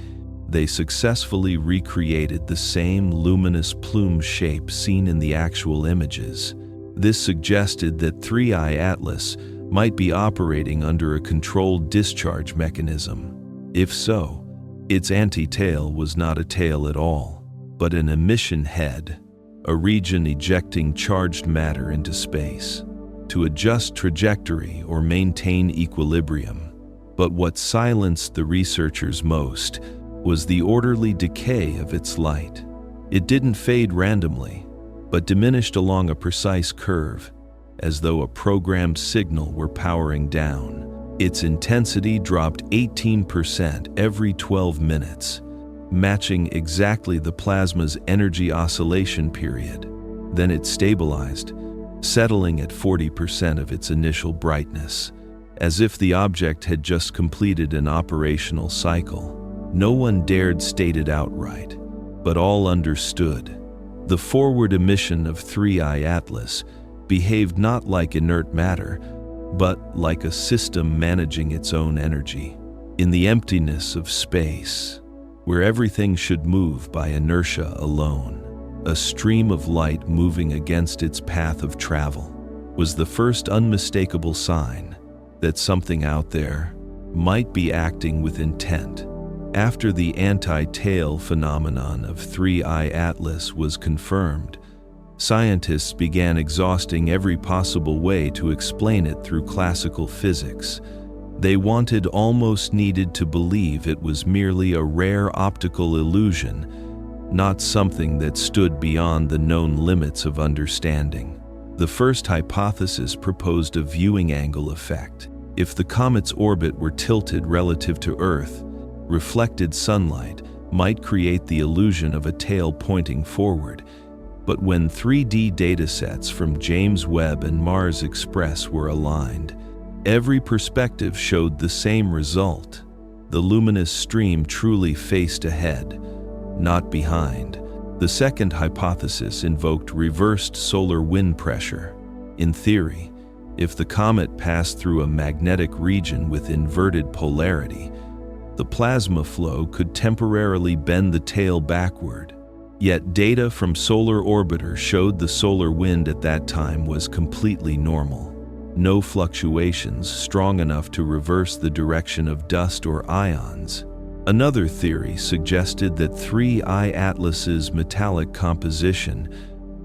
they successfully recreated the same luminous plume shape seen in the actual images. This suggested that 3I Atlas might be operating under a controlled discharge mechanism. If so, its anti-tail was not a tail at all, but an emission head, a region ejecting charged matter into space to adjust trajectory or maintain equilibrium. But what silenced the researchers most was the orderly decay of its light. It didn't fade randomly, but diminished along a precise curve, as though a programmed signal were powering down. Its intensity dropped 18% every 12 minutes, matching exactly the plasma's energy oscillation period. Then it stabilized, settling at 40% of its initial brightness, as if the object had just completed an operational cycle. No one dared state it outright, but all understood. The forward emission of 3I Atlas behaved not like inert matter, but like a system managing its own energy. In the emptiness of space, where everything should move by inertia alone, a stream of light moving against its path of travel was the first unmistakable sign that something out there might be acting with intent. After the anti-tail phenomenon of 3I Atlas was confirmed, scientists began exhausting every possible way to explain it through classical physics. They almost needed to believe it was merely a rare optical illusion, not something that stood beyond the known limits of understanding. The first hypothesis proposed a viewing angle effect. If the comet's orbit were tilted relative to Earth, reflected sunlight might create the illusion of a tail pointing forward. But when 3D datasets from James Webb and Mars Express were aligned, every perspective showed the same result. The luminous stream truly faced ahead, not behind. The second hypothesis invoked reversed solar wind pressure. In theory, if the comet passed through a magnetic region with inverted polarity, the plasma flow could temporarily bend the tail backward. Yet data from solar orbiter showed the solar wind at that time was completely normal. No fluctuations strong enough to reverse the direction of dust or ions. Another theory suggested that 3I Atlas's metallic composition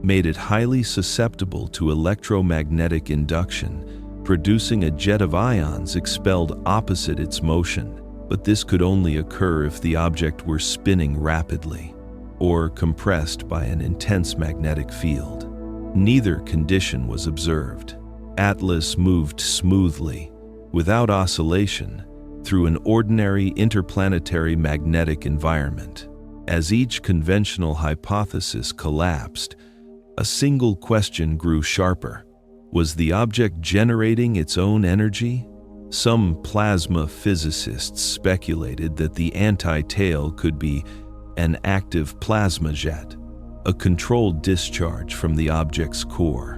made it highly susceptible to electromagnetic induction, producing a jet of ions expelled opposite its motion. But this could only occur if the object were spinning rapidly or compressed by an intense magnetic field. Neither condition was observed. Atlas moved smoothly, without oscillation, through an ordinary interplanetary magnetic environment. As each conventional hypothesis collapsed, a single question grew sharper. Was the object generating its own energy? Some plasma physicists speculated that the anti-tail could be an active plasma jet, a controlled discharge from the object's core.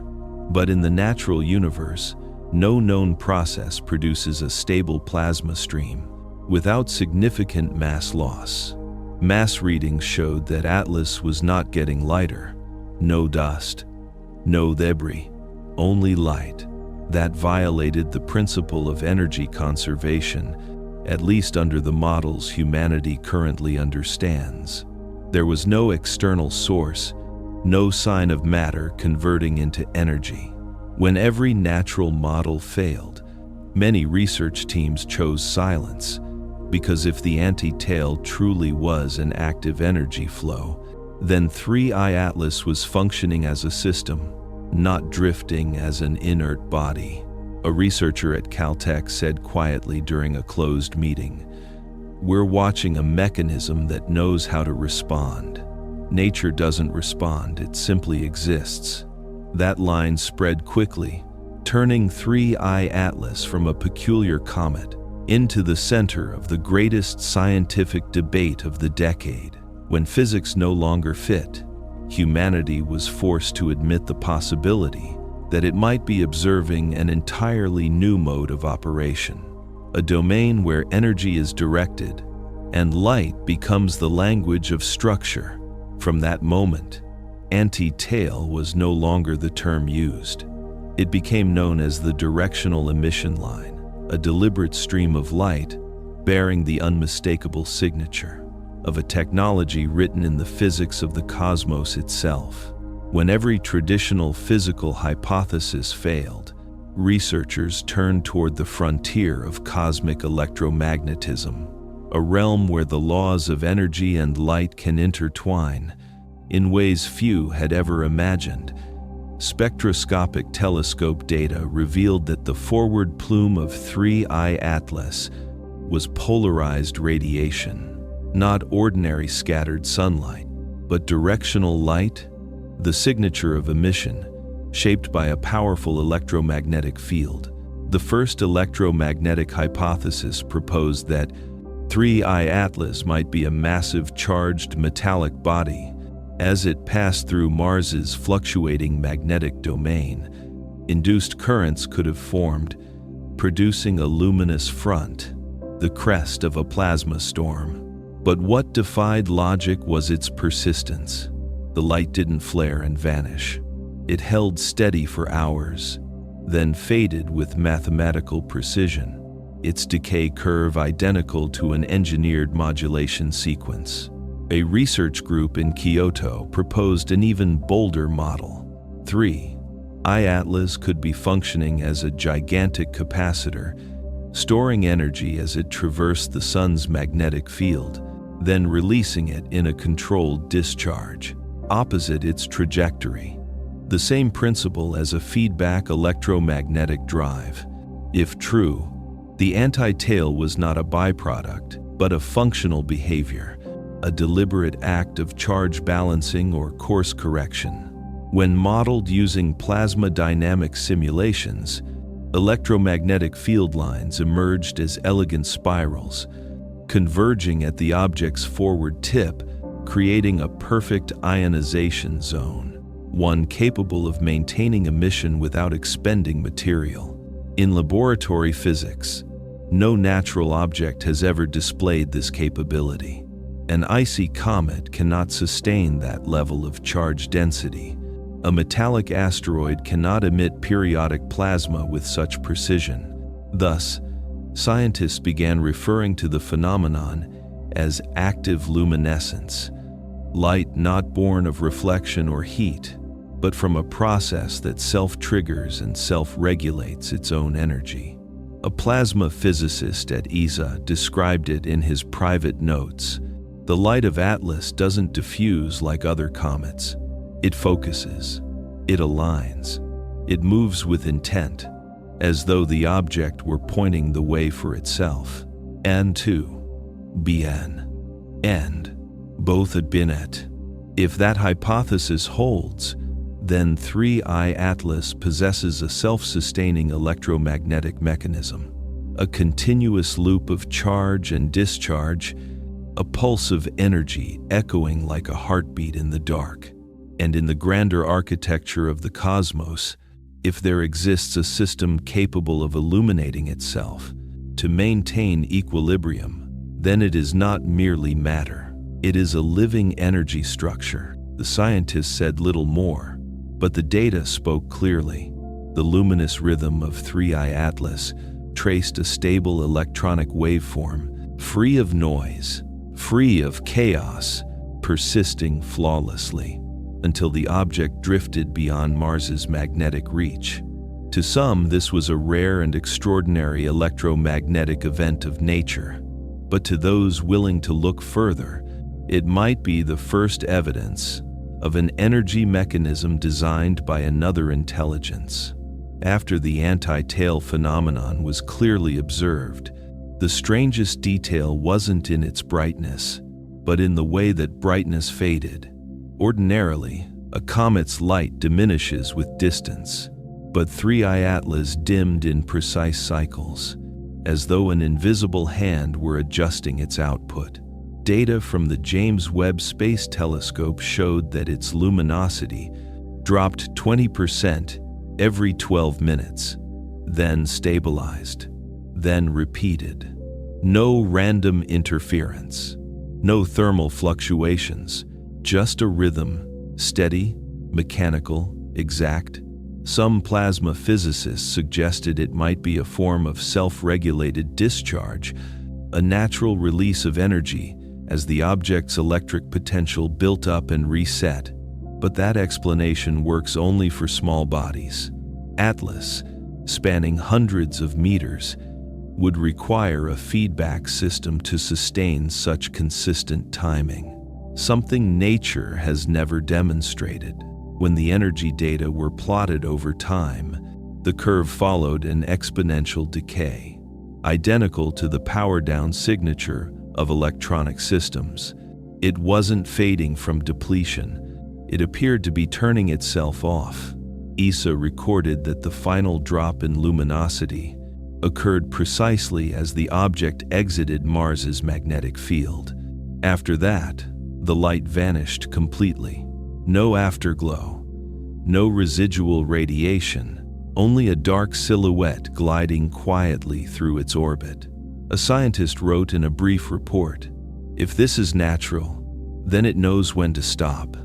But in the natural universe, no known process produces a stable plasma stream without significant mass loss. Mass readings showed that Atlas was not getting lighter. No dust, no debris, only light. That violated the principle of energy conservation, at least under the models humanity currently understands. There was no external source, no sign of matter converting into energy. When every natural model failed, many research teams chose silence, because if the anti-tail truly was an active energy flow, then 3I Atlas was functioning as a system, not drifting as an inert body. A researcher at Caltech said quietly during a closed meeting, "We're watching a mechanism that knows how to respond. Nature doesn't respond, it simply exists." That line spread quickly, turning 3I Atlas from a peculiar comet into the center of the greatest scientific debate of the decade. When physics no longer fit, humanity was forced to admit the possibility that it might be observing an entirely new mode of operation, a domain where energy is directed and light becomes the language of structure. From that moment, anti-tail was no longer the term used. It became known as the directional emission line, a deliberate stream of light bearing the unmistakable signature of a technology written in the physics of the cosmos itself. When every traditional physical hypothesis failed, researchers turned toward the frontier of cosmic electromagnetism, a realm where the laws of energy and light can intertwine in ways few had ever imagined. Spectroscopic telescope data revealed that the forward plume of 3I Atlas was polarized radiation, not ordinary scattered sunlight, but directional light, the signature of emission, shaped by a powerful electromagnetic field. The first electromagnetic hypothesis proposed that 3I Atlas might be a massive charged metallic body. As it passed through Mars's fluctuating magnetic domain, induced currents could have formed, producing a luminous front, the crest of a plasma storm. But what defied logic was its persistence. The light didn't flare and vanish. It held steady for hours, then faded with mathematical precision, its decay curve identical to an engineered modulation sequence. A research group in Kyoto proposed an even bolder model. 3I Atlas could be functioning as a gigantic capacitor, storing energy as it traversed the sun's magnetic field, then releasing it in a controlled discharge, opposite its trajectory. The same principle as a feedback electromagnetic drive. If true, the anti-tail was not a byproduct, but a functional behavior, a deliberate act of charge balancing or course correction. When modeled using plasma dynamic simulations, electromagnetic field lines emerged as elegant spirals, converging at the object's forward tip, creating a perfect ionization zone, one capable of maintaining emission without expending material. In laboratory physics, no natural object has ever displayed this capability. An icy comet cannot sustain that level of charge density. A metallic asteroid cannot emit periodic plasma with such precision. Thus, scientists began referring to the phenomenon as active luminescence, light not born of reflection or heat, but from a process that self-triggers and self-regulates its own energy. A plasma physicist at ESA described it in his private notes. The light of Atlas doesn't diffuse like other comets. It focuses. It aligns. It moves with intent. as though the object were pointing the way for itself. And to bien, and both at binet. If that hypothesis holds, then 3I Atlas possesses a self-sustaining electromagnetic mechanism, a continuous loop of charge and discharge, a pulse of energy echoing like a heartbeat in the dark. And in the grander architecture of the cosmos, if there exists a system capable of illuminating itself to maintain equilibrium, then it is not merely matter. It is a living energy structure. The scientists said little more, but the data spoke clearly. The luminous rhythm of 3I Atlas traced a stable electronic waveform, free of noise, free of chaos, persisting flawlessly, until the object drifted beyond Mars's magnetic reach. To some, this was a rare and extraordinary electromagnetic event of nature, but to those willing to look further, it might be the first evidence of an energy mechanism designed by another intelligence. After the anti-tail phenomenon was clearly observed, the strangest detail wasn't in its brightness, but in the way that brightness faded. Ordinarily, a comet's light diminishes with distance, but 3I Atlas dimmed in precise cycles, as though an invisible hand were adjusting its output. Data from the James Webb Space Telescope showed that its luminosity dropped 20% every 12 minutes, then stabilized, then repeated. No random interference, no thermal fluctuations, just a rhythm, steady, mechanical, exact. Some plasma physicists suggested it might be a form of self-regulated discharge, a natural release of energy as the object's electric potential built up and reset. But that explanation works only for small bodies. Atlas, spanning hundreds of meters, would require a feedback system to sustain such consistent timing, something nature has never demonstrated. When the energy data were plotted over time, the curve followed an exponential decay, identical to the power-down signature of electronic systems. It wasn't fading from depletion. It appeared to be turning itself off. ESA recorded that the final drop in luminosity occurred precisely as the object exited Mars's magnetic field. After that, the light vanished completely. No afterglow, no residual radiation, only a dark silhouette gliding quietly through its orbit. A scientist wrote in a brief report, "If this is natural, then it knows when to stop."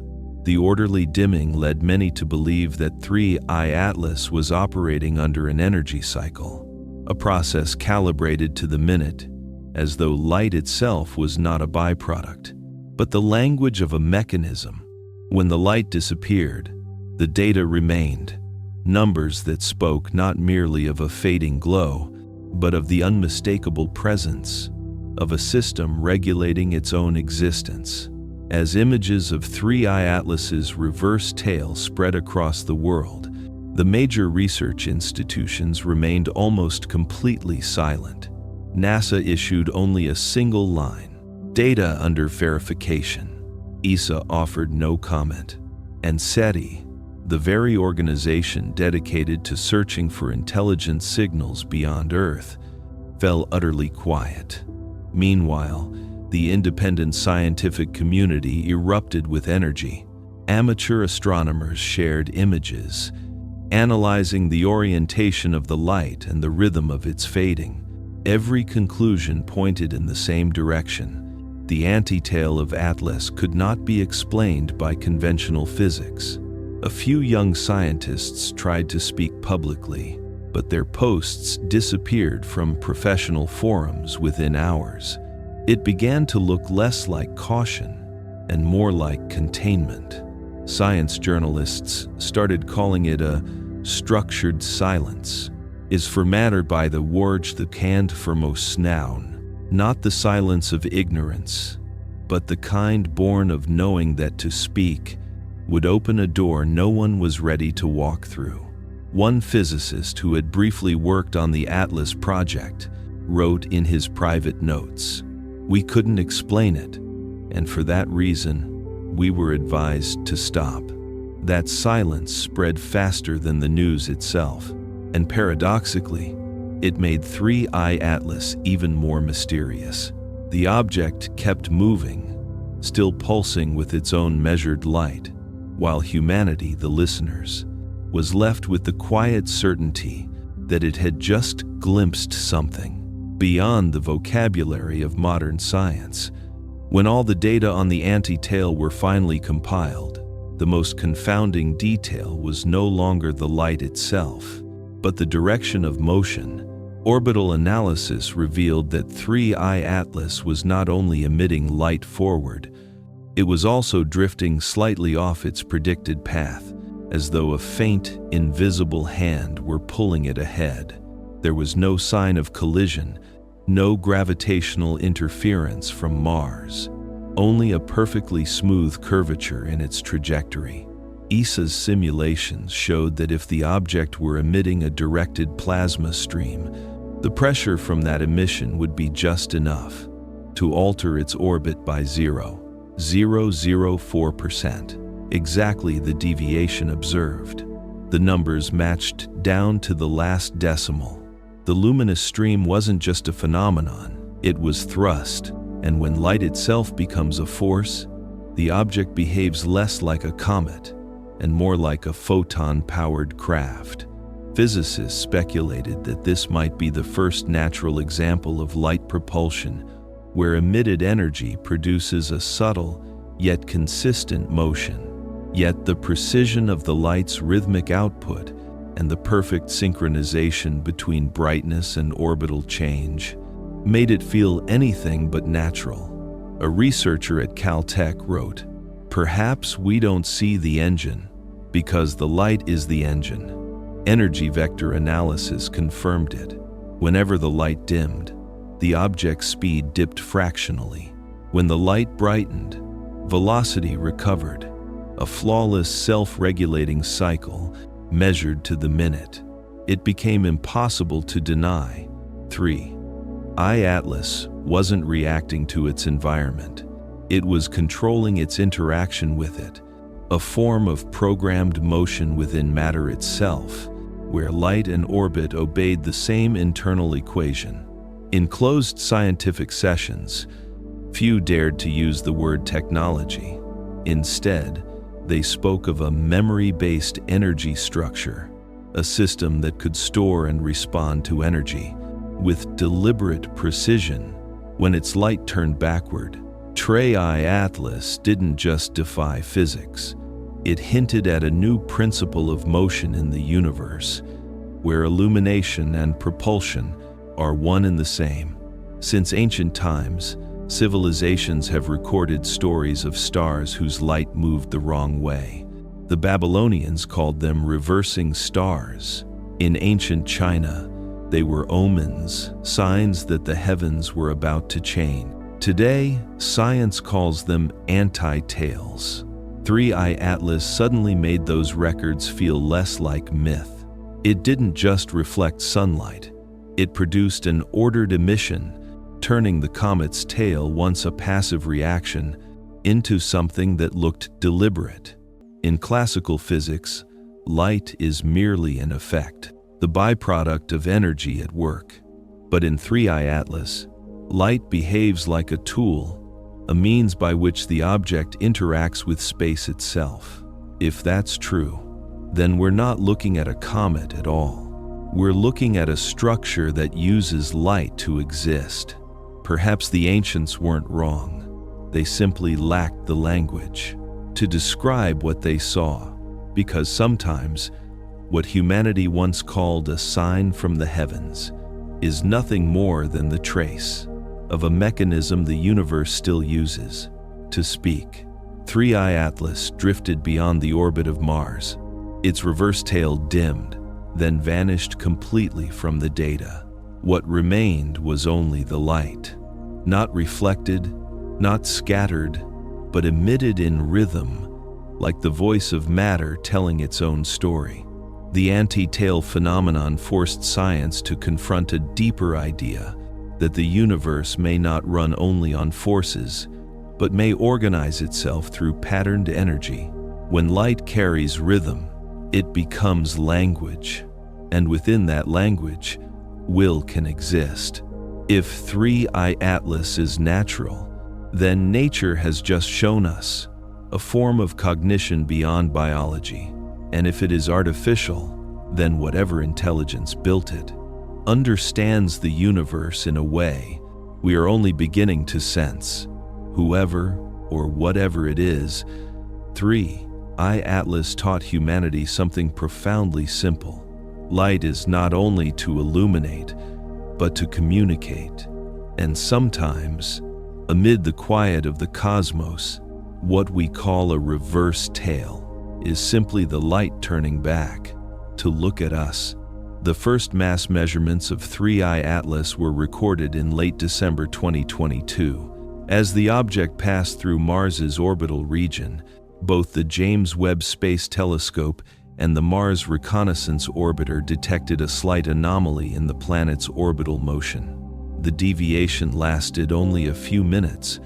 The orderly dimming led many to believe that 3I Atlas was operating under an energy cycle, a process calibrated to the minute, as though light itself was not a byproduct, but the language of a mechanism. When the light disappeared, the data remained, numbers that spoke not merely of a fading glow, but of the unmistakable presence of a system regulating its own existence. As images of 3I Atlas's reverse tail spread across the world, the major research institutions remained almost completely silent. NASA issued only a single line, "Data under verification." ESA offered no comment, and SETI, the very organization dedicated to searching for intelligent signals beyond Earth, fell utterly quiet. Meanwhile, the independent scientific community erupted with energy. Amateur astronomers shared images, analyzing the orientation of the light and the rhythm of its fading. Every conclusion pointed in the same direction. The anti-tail of Atlas could not be explained by conventional physics. A few young scientists tried to speak publicly, but their posts disappeared from professional forums within hours. It began to look less like caution and more like containment. Science journalists started calling it a structured silence, is formatted by the woord the kant vermoesnaun. Not the silence of ignorance, but the kind born of knowing that to speak would open a door no one was ready to walk through. One physicist who had briefly worked on the Atlas project wrote in his private notes, "We couldn't explain it, and for that reason, we were advised to stop." That silence spread faster than the news itself, and paradoxically, it made 3I Atlas even more mysterious. The object kept moving, still pulsing with its own measured light, while humanity, the listeners, was left with the quiet certainty that it had just glimpsed something beyond the vocabulary of modern science. When all the data on the anti-tail were finally compiled, the most confounding detail was no longer the light itself, but the direction of motion. Orbital analysis revealed that 3I Atlas was not only emitting light forward, it was also drifting slightly off its predicted path, as though a faint, invisible hand were pulling it ahead. There was no sign of collision, no gravitational interference from Mars, only a perfectly smooth curvature in its trajectory. ESA's simulations showed that if the object were emitting a directed plasma stream, the pressure from that emission would be just enough to alter its orbit by 0.004%, exactly the deviation observed. The numbers matched down to the last decimal. The luminous stream wasn't just a phenomenon, it was thrust, and when light itself becomes a force, the object behaves less like a comet and more like a photon-powered craft. Physicists speculated that this might be the first natural example of light propulsion, where emitted energy produces a subtle yet consistent motion. Yet the precision of the light's rhythmic output and the perfect synchronization between brightness and orbital change made it feel anything but natural. A researcher at Caltech wrote, "Perhaps we don't see the engine because the light is the engine." Energy vector analysis confirmed it. Whenever the light dimmed, the object's speed dipped fractionally. When the light brightened, velocity recovered, a flawless self-regulating cycle measured to the minute. It became impossible to deny. 3I Atlas wasn't reacting to its environment. It was controlling its interaction with it, a form of programmed motion within matter itself, where light and orbit obeyed the same internal equation. In closed scientific sessions, few dared to use the word technology. Instead, they spoke of a memory-based energy structure, a system that could store and respond to energy with deliberate precision when its light turned backward. 3I Atlas didn't just defy physics. It hinted at a new principle of motion in the universe, where illumination and propulsion are one and the same. Since ancient times, civilizations have recorded stories of stars whose light moved the wrong way. The Babylonians called them reversing stars. In ancient China, they were omens, signs that the heavens were about to change. Today, science calls them anti-tails. 3I Atlas suddenly made those records feel less like myth. It didn't just reflect sunlight. It produced an ordered emission, turning the comet's tail, once a passive reaction, into something that looked deliberate. In classical physics, light is merely an effect, the byproduct of energy at work. But in 3I Atlas, light behaves like a tool, a means by which the object interacts with space itself. If that's true, then we're not looking at a comet at all. We're looking at a structure that uses light to exist. Perhaps the ancients weren't wrong. They simply lacked the language to describe what they saw, because sometimes what humanity once called a sign from the heavens is nothing more than the trace of a mechanism the universe still uses to speak. 3I Atlas drifted beyond the orbit of Mars. Its reverse tail dimmed, then vanished completely from the data. What remained was only the light, not reflected, not scattered, but emitted in rhythm, like the voice of matter telling its own story. The anti-tail phenomenon forced science to confront a deeper idea that the universe may not run only on forces, but may organize itself through patterned energy. When light carries rhythm, it becomes language, and within that language, will can exist. If 3I Atlas is natural, then nature has just shown us a form of cognition beyond biology. And if it is artificial, then whatever intelligence built it understands the universe in a way we are only beginning to sense. Whoever or whatever it is, 3I Atlas taught humanity something profoundly simple. Light is not only to illuminate, but to communicate. And sometimes, amid the quiet of the cosmos, what we call a reverse tail is simply the light turning back to look at us. The first mass measurements of 3I Atlas were recorded in late December 2022. As the object passed through Mars's orbital region, both the James Webb Space Telescope and the Mars Reconnaissance Orbiter detected a slight anomaly in the planet's orbital motion. The deviation lasted only a few minutes,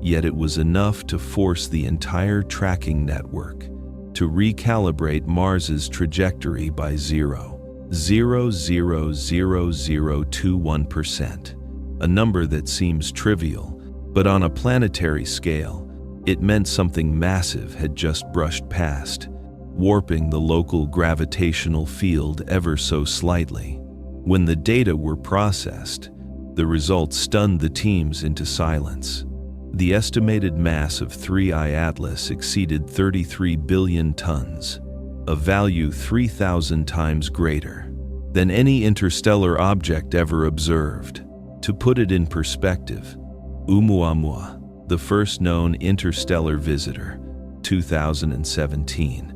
yet it was enough to force the entire tracking network to recalibrate Mars's trajectory by 0.000021%, a number that seems trivial, but on a planetary scale, it meant something massive had just brushed past, warping the local gravitational field ever so slightly. When the data were processed, the results stunned the teams into silence. The estimated mass of 3I Atlas exceeded 33 billion tons, a value 3,000 times greater than any interstellar object ever observed. To put it in perspective, Oumuamua, the first known interstellar visitor, 2017,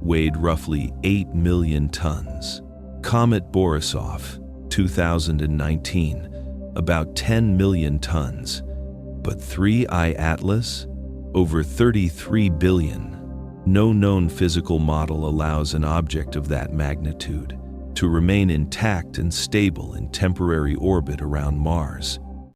weighed roughly 8 million tons. Comet Borisov, 2019, about 10 million tons. But 3I Atlas? Over 33 billion. No known physical model allows an object of that magnitude to remain intact and stable in temporary orbit around Mars.